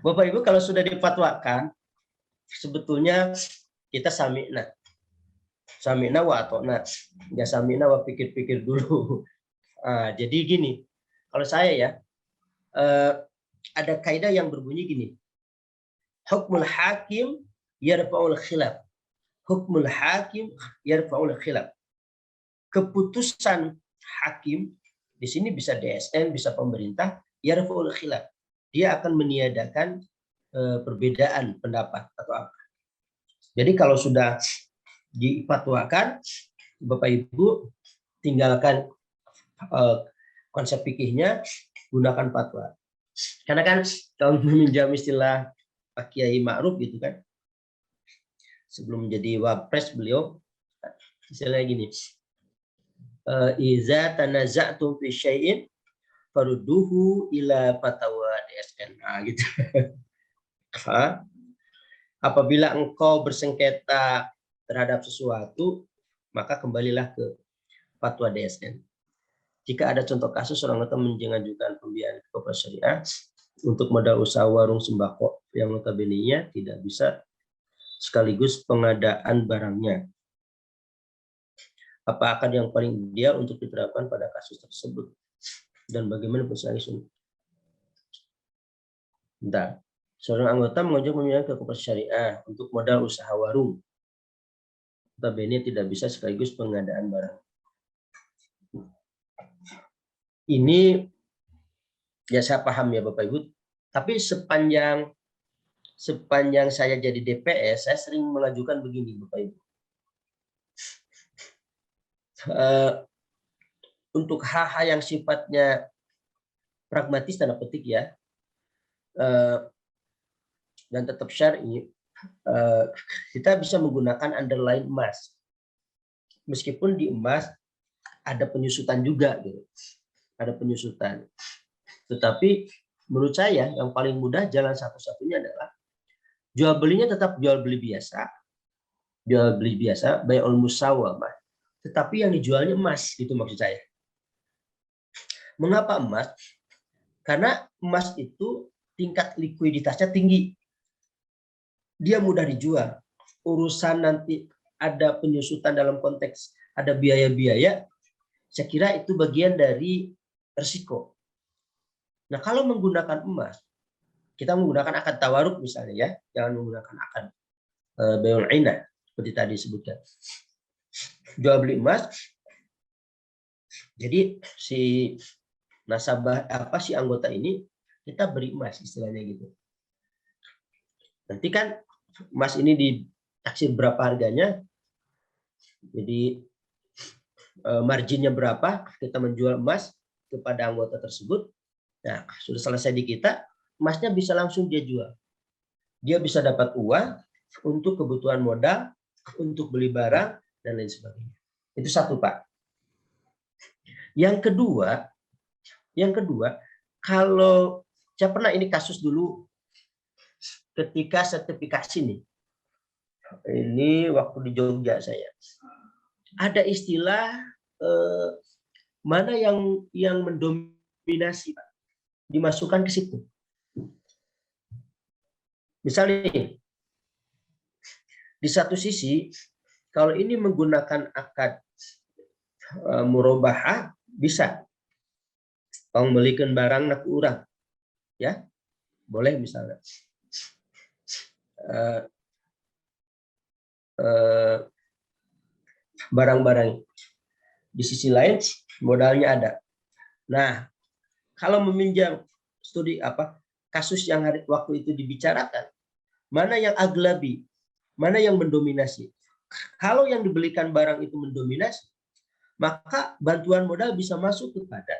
Bapak Ibu kalau sudah difatwakan sebetulnya kita sami'na. Sami'na wa ata'na. Ya sami'na wa pikir-pikir dulu. Jadi gini, kalau saya ya ada kaidah yang berbunyi gini. Hukmul hakim yarfa'ul khilaf. Hukmul hakim yarfa'ul khilaf. Keputusan hakim di sini bisa DSN, bisa pemerintah, yarfa'ul khilaf. Dia akan meniadakan perbedaan pendapat atau apa. Jadi kalau sudah difatwakan, Bapak Ibu tinggalkan konsep fikihnya, gunakan fatwa. Karena kan kalau meminjam istilah Pak Kiai Ma'ruf gitu kan, sebelum menjadi wapres beliau istilahnya gini, iza tanaza'tum fi syai'in farudduhu ila fatwa DSN. Gitu. Apabila engkau bersengketa terhadap sesuatu, maka kembalilah ke fatwa DSN. jika ada contoh kasus orang anggota mengajukan pembiayaan koperasi syariah untuk modal usaha warung sembako yang notabene-nya tidak bisa sekaligus pengadaan barangnya. Apa akad yang paling ideal untuk diterapkan pada kasus tersebut? Dan bagaimana persyaratan? Bentar. Seorang anggota mengajukan pembiayaan ke koperasi syariah untuk modal usaha warung. Notabene tidak bisa sekaligus pengadaan barang. Ini ya saya paham ya Bapak Ibu, tapi sepanjang saya jadi DPS, saya sering mengajukan begini Bapak Ibu. Untuk hal-hal yang sifatnya pragmatis tanda petik ya, dan tetap syar'i, kita bisa menggunakan underline emas. Meskipun di emas ada penyusutan juga gitu. Ada penyusutan. Tetapi menurut saya yang paling mudah jalan satu-satunya adalah jual belinya tetap jual beli biasa. Jual beli biasa, bai'ul musawwamah. Tetapi yang dijualnya emas, itu maksud saya. Mengapa emas? Karena emas itu tingkat likuiditasnya tinggi. Dia mudah dijual. Urusan nanti ada penyusutan dalam konteks ada biaya-biaya, saya kira itu bagian dari risiko. Nah, kalau menggunakan emas, kita menggunakan akad tawaruk misalnya ya, jangan menggunakan akad bai'ul ainah seperti tadi disebutkan. Jual beli emas. Jadi si nasabah si anggota ini kita beri emas istilahnya gitu. Nanti kan emas ini ditaksir berapa harganya. Jadi marginnya berapa kita menjual emas kepada anggota tersebut. Nah, sudah selesai di kita, emasnya bisa langsung dia jual. Dia bisa dapat uang untuk kebutuhan modal, untuk beli barang, dan lain sebagainya. Itu satu, Pak. Yang kedua, kalau saya pernah ini kasus dulu ketika sertifikasi nih. Ini waktu di Jogja saya. Ada istilah mana yang mendominasi, Pak, dimasukkan ke situ. Misalnya di satu sisi kalau ini menggunakan akad murabahah bisa membelikan barang nak urang, ya boleh misalnya. Barang-barang di sisi lain modalnya ada. Nah, kalau meminjam studi kasus yang waktu itu dibicarakan, mana yang aglabi, mana yang mendominasi. Kalau yang dibelikan barang itu mendominasi, maka bantuan modal bisa masuk kepada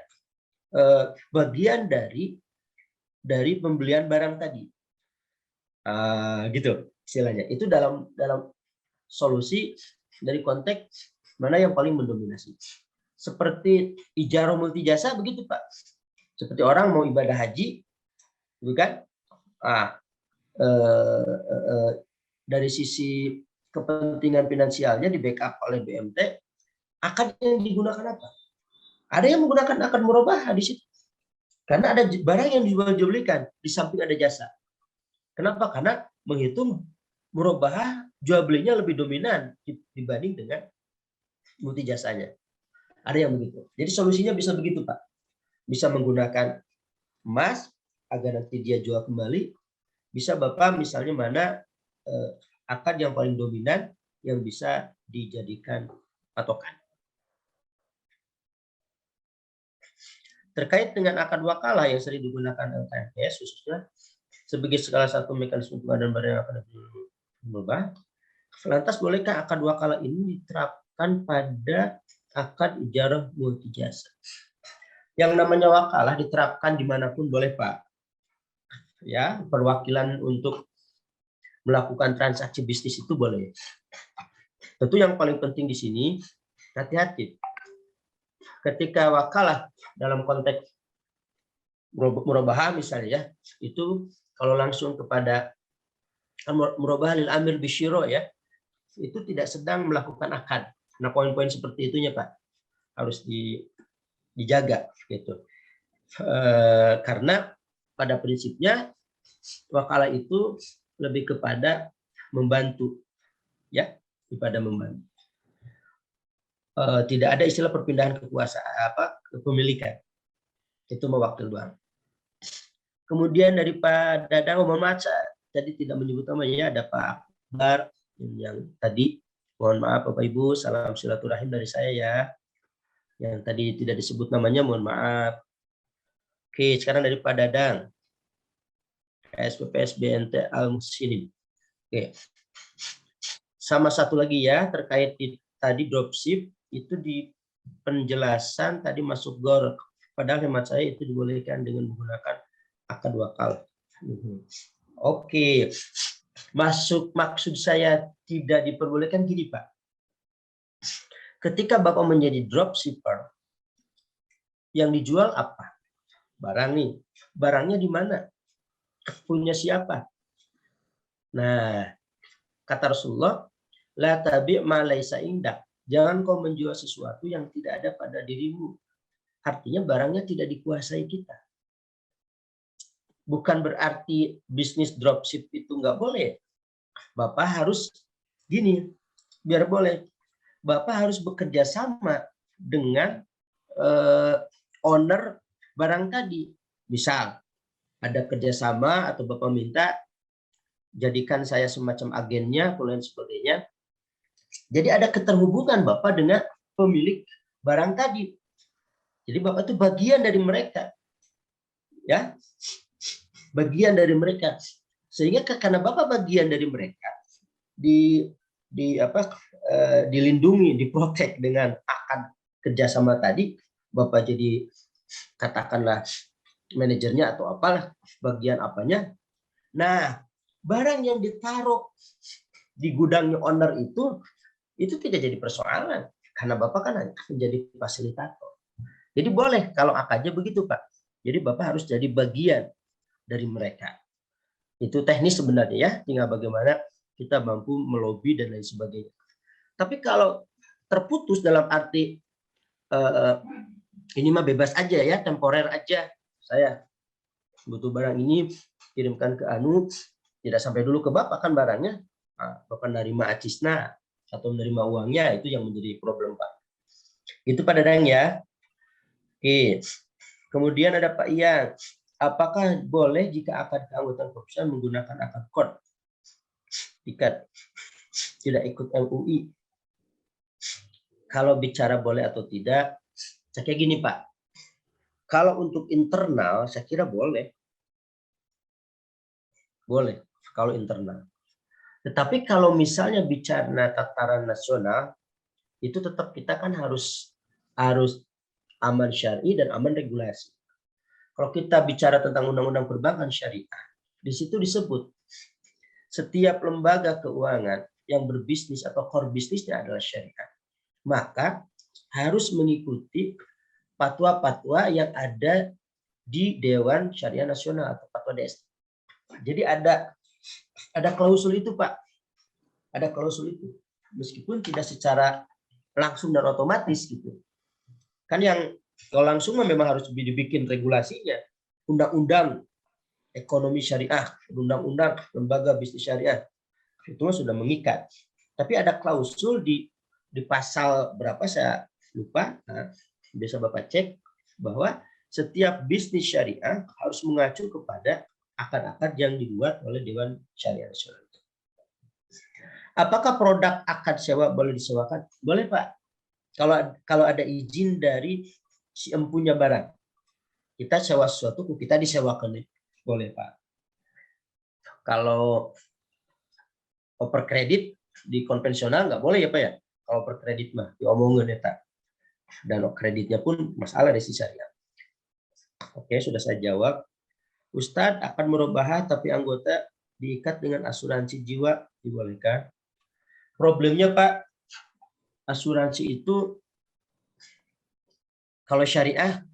bagian dari pembelian barang tadi. Gitu istilahnya. Itu dalam solusi dari konteks mana yang paling mendominasi. Seperti ijarah multijasa begitu, Pak. Seperti orang mau ibadah haji, gitu kan? Dari sisi kepentingan finansialnya di backup oleh BMT, akad yang digunakan apa? Ada yang menggunakan akad murabahah di situ. Karena ada barang yang dijual-belikan, di samping ada jasa. Kenapa? Karena menghitung murabahah jual belinya lebih dominan dibanding dengan multi jasanya. Ada yang begitu. Jadi solusinya bisa begitu, Pak. Bisa menggunakan emas agar nanti dia jual kembali. Bisa Bapak misalnya mana akad yang paling dominan yang bisa dijadikan patokan. Terkait dengan akad wakalah yang sering digunakan LKMPS khususnya sebagai salah satu mekanisme pengadaan barang yang akan berubah. Lantas bolehkah akad wakalah ini diterapkan pada akad ijarah multijasa? Yang namanya wakalah diterapkan dimanapun boleh, Pak. Ya, perwakilan untuk melakukan transaksi bisnis itu boleh. Tentu yang paling penting di sini hati-hati. Ketika wakalah dalam konteks murabahah misalnya ya, itu kalau langsung kepada murabahah lil amir bisyiro ya, itu tidak sedang melakukan akad. Nah, poin-poin seperti itunya, Pak, harus dijaga gitu. Karena pada prinsipnya wakalah itu lebih kepada membantu, ya, kepada membantu. Tidak ada istilah perpindahan kekuasaan kepemilikan, itu mewakil doang. Kemudian daripada mohon maaf tadi tidak menyebut namanya, ada Pak Akbar yang tadi, mohon maaf Bapak Ibu, salam silaturahim dari saya ya. Yang tadi tidak disebut namanya, mohon maaf. Oke, sekarang dari Pak Dadang, SPPS BNT Al-Muslimin. Oke. Sama satu lagi ya, terkait tadi dropship, itu di penjelasan tadi masuk GOR. Padahal hemat saya itu dibolehkan dengan menggunakan akad wakal. Oke. Maksud saya tidak diperbolehkan gini Pak. Ketika Bapak menjadi dropshipper, yang dijual apa? Barang nih. Barangnya di mana? Punya siapa? Nah, kata Rasulullah, la tabi' ma laisa indak. Jangan kau menjual sesuatu yang tidak ada pada dirimu. Artinya barangnya tidak dikuasai kita. Bukan berarti bisnis dropship itu nggak boleh. Bapak harus gini, biar boleh. Bapak harus bekerja sama dengan owner barang tadi. Misal, ada kerjasama atau Bapak minta jadikan saya semacam agennya, dan lain sebagainya. Jadi ada keterhubungan Bapak dengan pemilik barang tadi. Jadi Bapak itu bagian dari mereka. Ya. Bagian dari mereka. Sehingga karena Bapak bagian dari mereka, dilindungi, diprotek dengan akad kerjasama tadi, Bapak jadi katakanlah manajernya atau apalah, bagian apanya. Nah, barang yang ditaruh di gudangnya owner itu tidak jadi persoalan karena Bapak kan hanya menjadi fasilitator. Jadi boleh kalau akadnya begitu Pak. Jadi Bapak harus jadi bagian dari mereka. Itu teknis sebenarnya ya, tinggal bagaimana kita mampu melobi dan lain sebagainya. Tapi kalau terputus dalam arti ini mah bebas aja ya, temporer aja. Saya butuh barang ini, kirimkan ke Anu, tidak sampai dulu ke Bapak kan barangnya. Nah, Bapak menerima acisna atau menerima uangnya, itu yang menjadi problem Pak. Itu Pak Dadang ya. Oke. Kemudian ada Pak Ian. Apakah boleh jika akad keanggotaan perusahaan menggunakan akad kod? Jika tidak ikut MUI. Kalau bicara boleh atau tidak, saya kayak gini Pak. Kalau untuk internal, saya kira boleh. Boleh, kalau internal. Tetapi kalau misalnya bicara tataran nasional, itu tetap kita kan harus aman syar'i dan aman regulasi. Kalau kita bicara tentang undang-undang perbankan syariah, di situ disebut setiap lembaga keuangan yang berbisnis atau core bisnisnya adalah syariah, maka harus mengikuti fatwa-fatwa yang ada di Dewan Syariah Nasional atau fatwa DS. Jadi ada klausul itu Pak, ada klausul itu, meskipun tidak secara langsung dan otomatis gitu. Kan yang kalau langsung memang harus dibikin regulasinya, undang-undang ekonomi syariah, undang-undang lembaga bisnis syariah, itu sudah mengikat. Tapi ada klausul di pasal berapa saya lupa, nah, bisa Bapak cek bahwa setiap bisnis syariah harus mengacu kepada akad-akad yang dibuat oleh Dewan Syariah Nasional. Apakah produk akad sewa boleh disewakan? Boleh Pak. Kalau ada izin dari si empunya barang, kita sewa sesuatu, kita disewakan, boleh Pak. Kalau oper kredit di konvensional nggak boleh ya Pak ya. Kalau oper kredit mah diomongin ya Pak. Dan kreditnya pun masalah dari si syariah. Oke, sudah saya jawab. Ustadz akan merubah tapi anggota diikat dengan asuransi jiwa, dibolehkan? Problemnya Pak, asuransi itu kalau syariah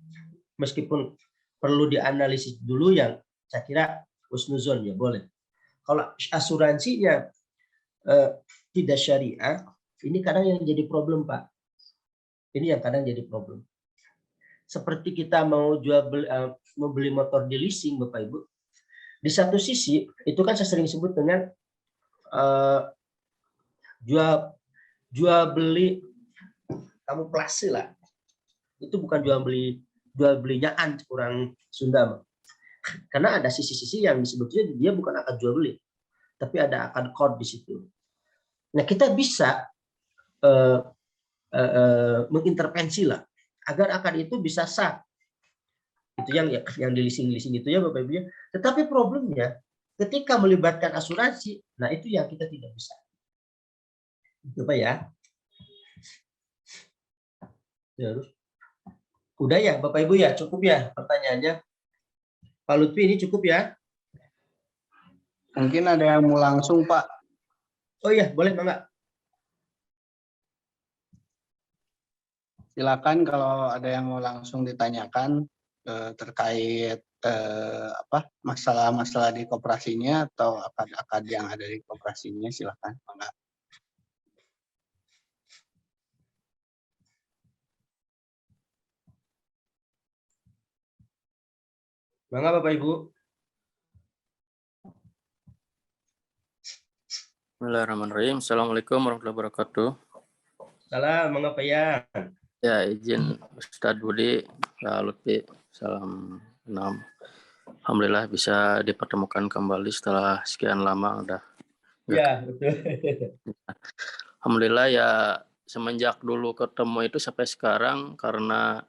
meskipun perlu dianalisis dulu, yang saya kira husnuzon ya boleh. Kalau asuransinya tidak syariah, ini kadang yang jadi problem Pak. Ini yang kadang jadi problem. seperti kita mau mau beli motor di leasing, Bapak Ibu. Di satu sisi itu kan saya sering sebut dengan jual beli kamuflase lah. Itu bukan jual belinyaan kurang Sunda. Karena ada sisi-sisi yang disebutnya dia bukan akad jual beli, tapi ada akad kod di situ. Nah, kita bisa mengintervensi lah agar akad itu bisa sah. Itu yang di leasing itu ya Bapak Ibu ya. Tetapi problemnya ketika melibatkan asuransi, nah itu yang kita tidak bisa. Coba ya. Terus. Udah ya Bapak Ibu ya, cukup ya pertanyaannya. Pak Lutfi ini cukup ya? Mungkin ada yang mau langsung, Pak. Oh iya, boleh Bangga. Silakan kalau ada yang mau langsung ditanyakan terkait masalah-masalah di koperasinya atau akad-akad yang ada di koperasinya, silakan. Bangga. Bangga Bapak Ibu. Bismillahirrahmanirrahim. Assalamualaikum warahmatullahi wabarakatuh. Salam, Bangga Pak ya. Ya, izin Ustadz Budi, Pak Lutfi, salam enam. Alhamdulillah bisa dipertemukan kembali setelah sekian lama udah. Ya, betul. Alhamdulillah ya semenjak dulu ketemu itu sampai sekarang karena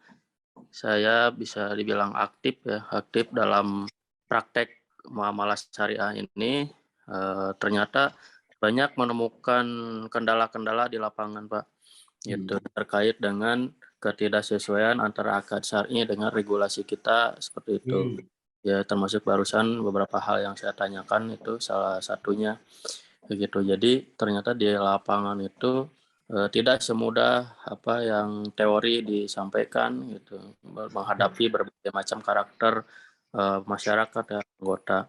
saya bisa dibilang aktif dalam praktek muamalah syariah ini. Ternyata banyak menemukan kendala-kendala di lapangan, Pak. Itu terkait dengan ketidaksesuaian antara akad syar'i dengan regulasi kita seperti itu. Ya termasuk barusan beberapa hal yang saya tanyakan itu salah satunya begitu. Jadi ternyata di lapangan itu tidak semudah apa yang teori disampaikan gitu, menghadapi berbagai macam karakter masyarakat dan anggota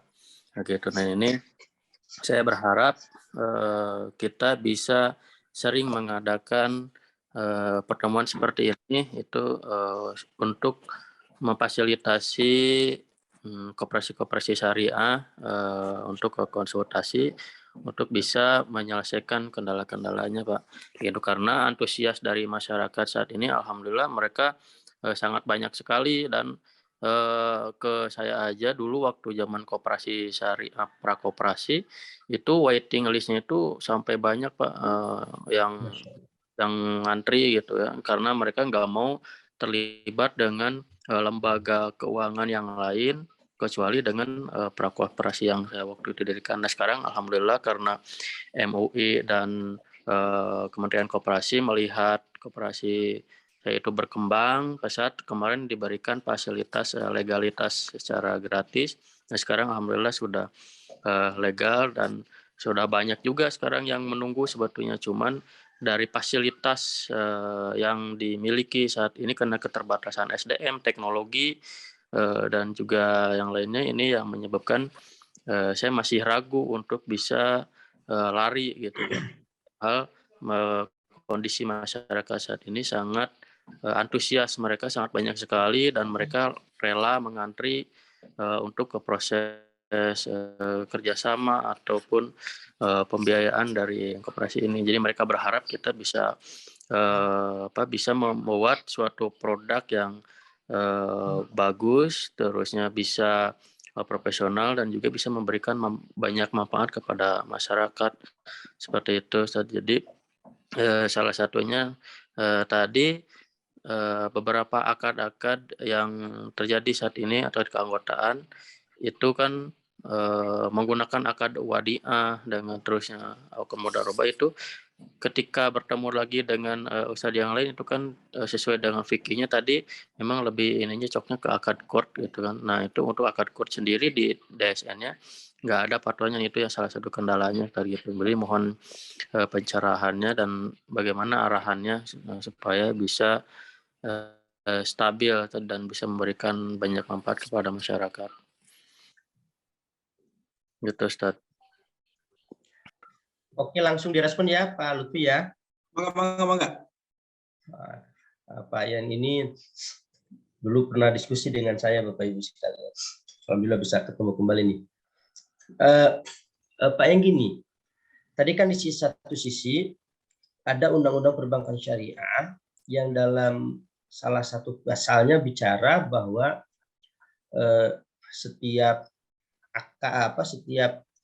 gitu. Nah ini saya berharap kita bisa sering mengadakan pertemuan seperti ini itu untuk memfasilitasi koperasi-koperasi syariah untuk konsultasi untuk bisa menyelesaikan kendala-kendalanya, Pak. Itu karena antusias dari masyarakat saat ini, alhamdulillah mereka sangat banyak sekali dan ke saya aja dulu waktu zaman koperasi syariah prakoperasi itu waiting listnya itu sampai banyak Pak yang ngantri gitu ya karena mereka nggak mau terlibat dengan lembaga keuangan yang lain kecuali dengan prakoperasi yang saya waktu itu didirikan. Nah sekarang alhamdulillah karena MUI dan Kementerian Koperasi melihat koperasi itu berkembang pesat, kemarin diberikan fasilitas legalitas secara gratis. Nah sekarang alhamdulillah sudah legal dan sudah banyak juga sekarang yang menunggu sebetulnya, cuman dari fasilitas yang dimiliki saat ini karena keterbatasan SDM, teknologi dan juga yang lainnya ini yang menyebabkan saya masih ragu untuk bisa lari gitu Pak. Hal kondisi masyarakat saat ini sangat antusias, mereka sangat banyak sekali dan mereka rela mengantri untuk ke proses kerjasama ataupun pembiayaan dari koperasi ini. Jadi mereka berharap kita bisa bisa membuat suatu produk yang bagus, terusnya bisa profesional dan juga bisa memberikan banyak manfaat kepada masyarakat seperti itu. Jadi salah satunya tadi beberapa akad-akad yang terjadi saat ini atau keanggotaan itu kan menggunakan akad wadiah dengan terusnya mudarabah itu ketika bertemu lagi dengan ustadz yang lain itu kan sesuai dengan fikihnya tadi memang lebih ininya cocoknya ke akad qard gitu kan. Nah itu untuk akad qard sendiri di DSN-nya nggak ada fatwanya, itu ya salah satu kendalanya tadi itu. Jadi mohon pencerahannya dan bagaimana arahannya supaya bisa stabil dan bisa memberikan banyak manfaat kepada masyarakat. Gitu Ustaz. Oke, langsung direspon ya Pak Lutfi ya. Bangga. Pak Yan ini dulu pernah diskusi dengan saya Bapak Ibu sekalian. Alhamdulillah bisa ketemu kembali nih. Pak yang gini, tadi kan di satu sisi ada undang-undang perbankan syariah yang dalam salah satu pasalnya bicara bahwa setiap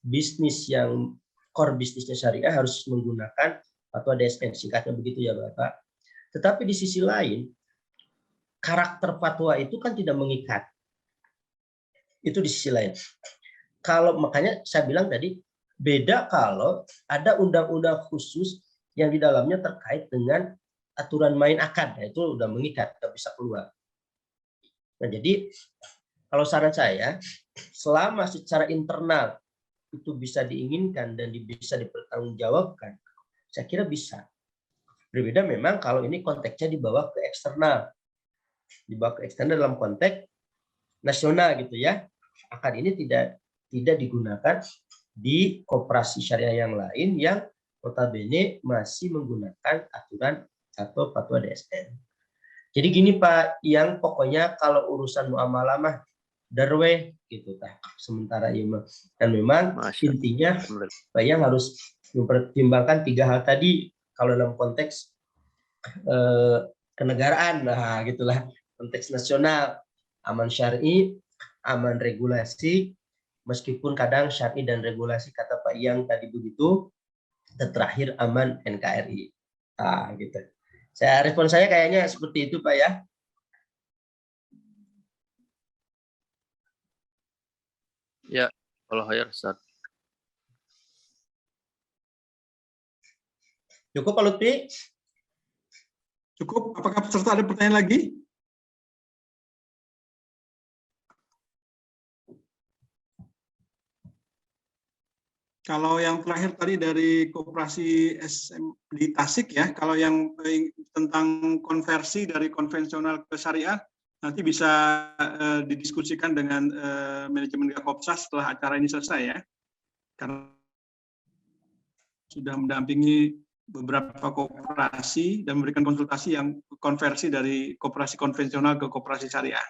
bisnis yang core bisnisnya syariah harus menggunakan fatwa DSN, singkatnya begitu ya Bapak. Tetapi di sisi lain, karakter fatwa itu kan tidak mengikat. Itu di sisi lain. Kalau makanya saya bilang tadi, beda kalau ada undang-undang khusus yang di dalamnya terkait dengan aturan main akad, itu udah mengikat, nggak bisa keluar. Nah jadi kalau saran saya, selama secara internal itu bisa diinginkan dan bisa dipertanggungjawabkan, saya kira bisa. Berbeda memang kalau ini konteksnya dibawa ke eksternal. Dibawa ke eksternal dalam konteks nasional gitu ya. Akad ini tidak digunakan di koperasi syariah yang lain yang notabene masih menggunakan aturan atau fatwa DSN. Jadi gini Pak, yang pokoknya kalau urusan muamalah mah darweh gitu Pak. Sementara ini dan memang intinya Pak yang harus mempertimbangkan 3 hal tadi kalau dalam konteks kenegaraan, nah gitulah, konteks nasional, aman syar'i, aman regulasi, meskipun kadang syar'i dan regulasi kata Pak Yang tadi begitu, terakhir aman NKRI. Nah, gitu. Respon saya kayaknya seperti itu Pak ya. Ya, kalau hire Ustaz. Cukup Pak Lutfi? Cukup. Apakah peserta ada pertanyaan lagi? Kalau yang terakhir tadi dari Koperasi SM di Tasik ya, kalau yang tentang konversi dari konvensional ke syariah, nanti bisa didiskusikan dengan manajemen Gakopsa setelah acara ini selesai ya. Karena sudah mendampingi beberapa koperasi dan memberikan konsultasi yang konversi dari koperasi konvensional ke koperasi syariah.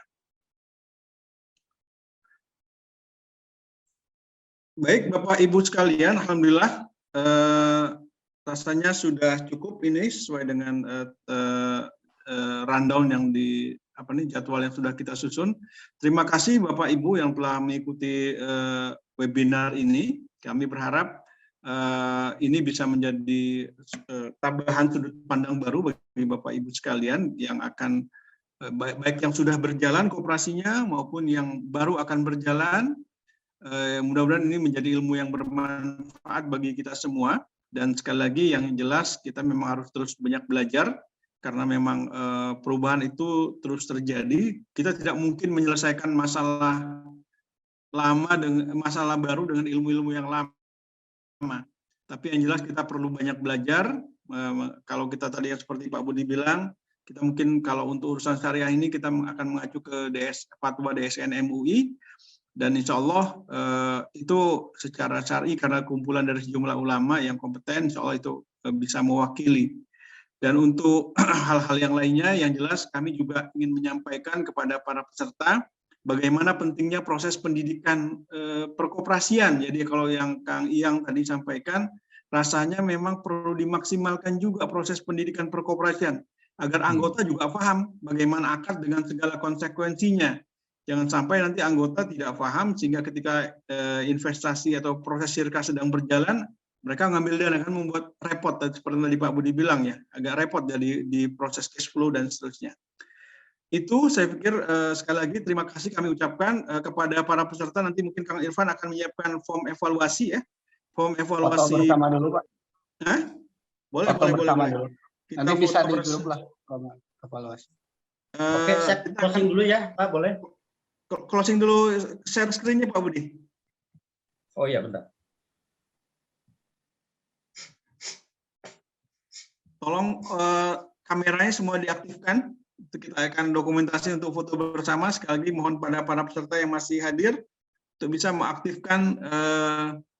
Baik, Bapak Ibu sekalian, alhamdulillah rasanya sudah cukup ini sesuai dengan rundown yang jadwal yang sudah kita susun. Terima kasih Bapak Ibu yang telah mengikuti webinar ini. Kami berharap ini bisa menjadi tambahan sudut pandang baru bagi Bapak Ibu sekalian yang akan baik yang sudah berjalan koperasinya maupun yang baru akan berjalan. Mudah-mudahan ini menjadi ilmu yang bermanfaat bagi kita semua, dan sekali lagi yang jelas kita memang harus terus banyak belajar karena memang perubahan itu terus terjadi. Kita tidak mungkin menyelesaikan masalah lama dengan masalah baru dengan ilmu-ilmu yang lama. Tapi yang jelas kita perlu banyak belajar. Kalau kita tadi yang seperti Pak Budi bilang, kita mungkin kalau untuk urusan syariah ini kita akan mengacu ke fatwa DSN MUI. Dan insya Allah itu secara syar'i karena kumpulan dari sejumlah ulama yang kompeten, insya Allah itu bisa mewakili. Dan untuk hal-hal yang lainnya, yang jelas kami juga ingin menyampaikan kepada para peserta bagaimana pentingnya proses pendidikan perkoperasian. Jadi kalau yang Kang Iyang tadi sampaikan, rasanya memang perlu dimaksimalkan juga proses pendidikan perkoperasian agar anggota juga paham bagaimana akad dengan segala konsekuensinya. Jangan sampai nanti anggota tidak paham sehingga ketika investasi atau proses syirkah sedang berjalan, mereka ngambil dana kan membuat repot, seperti tadi Pak Budi bilang ya, agak repot jadi di proses cash flow dan seterusnya. Itu saya pikir sekali lagi terima kasih kami ucapkan kepada para peserta. Nanti mungkin Kang Irfan akan menyiapkan form evaluasi ya, form evaluasi. Foto bersama dulu Pak. Hah? Boleh. Dulu. Kita nanti bisa di grup lah evaluasi. Oke, saya closing dulu ya Pak, boleh? Closing dulu share screen-nya Pak Budi. Oh iya, bentar. Tolong kameranya semua diaktifkan. Kita akan dokumentasi untuk foto bersama. Sekali lagi mohon pada para peserta yang masih hadir untuk bisa mengaktifkan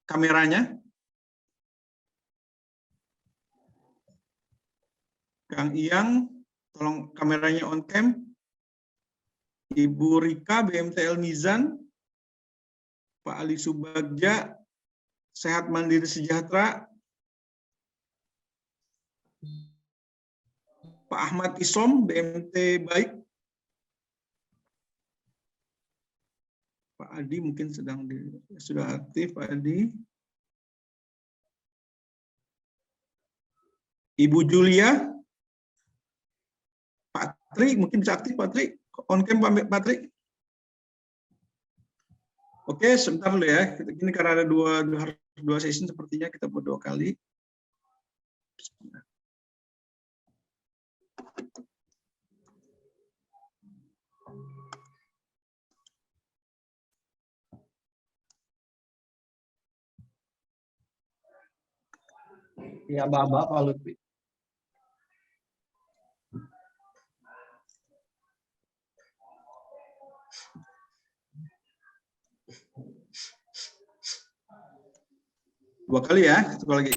kameranya. Kang Iyang, tolong kameranya on cam. Ibu Rika BMTL Mizan, Pak Ali Subagja Sehat Mandiri Sejahtera, Pak Ahmad Isom BMT Baik, Pak Adi mungkin sudah aktif Pak Adi. Ibu Julia, Pak Tri mungkin bisa aktif Pak Tri, on cam Pak Tri. Oke, sebentar dulu ya. Ini karena ada dua sesi sepertinya kita buat 2 kali. Ya, Bapak Pak Lutfi. Dua kali ya, satu lagi.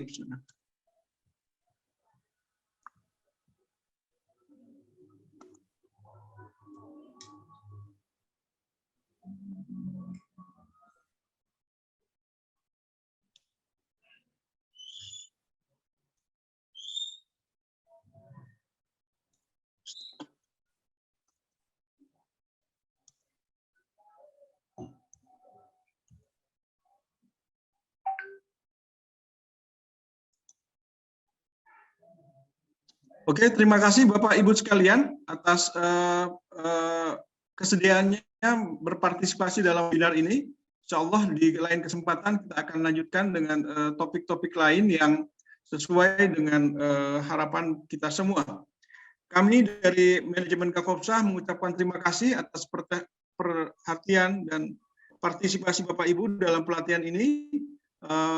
Oke, terima kasih Bapak Ibu sekalian atas kesediaannya berpartisipasi dalam webinar ini. Insya Allah di lain kesempatan kita akan lanjutkan dengan topik-topik lain yang sesuai dengan harapan kita semua. Kami dari manajemen Kakopsah mengucapkan terima kasih atas perhatian dan partisipasi Bapak Ibu dalam pelatihan ini.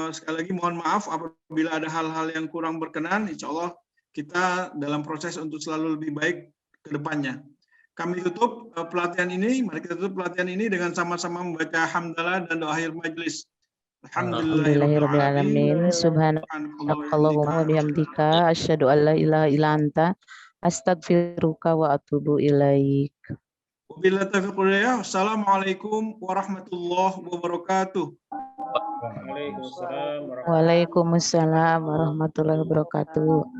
Sekali lagi mohon maaf apabila ada hal-hal yang kurang berkenan. Insya Allah kita dalam proses untuk selalu lebih baik ke depannya. Kami tutup pelatihan ini, mari kita tutup pelatihan ini dengan sama-sama membaca hamdalah dan doa akhir majelis. Alhamdulillahirabbil alamin. Subhanakallahumma wa bihamdika asyhadu an la ilaha illa anta astaghfiruka wa atubu ilaik. Wabillahi taufiq wal hidayah. Wassalamualaikum warahmatullahi wabarakatuh. Waalaikumsalam warahmatullahi wabarakatuh.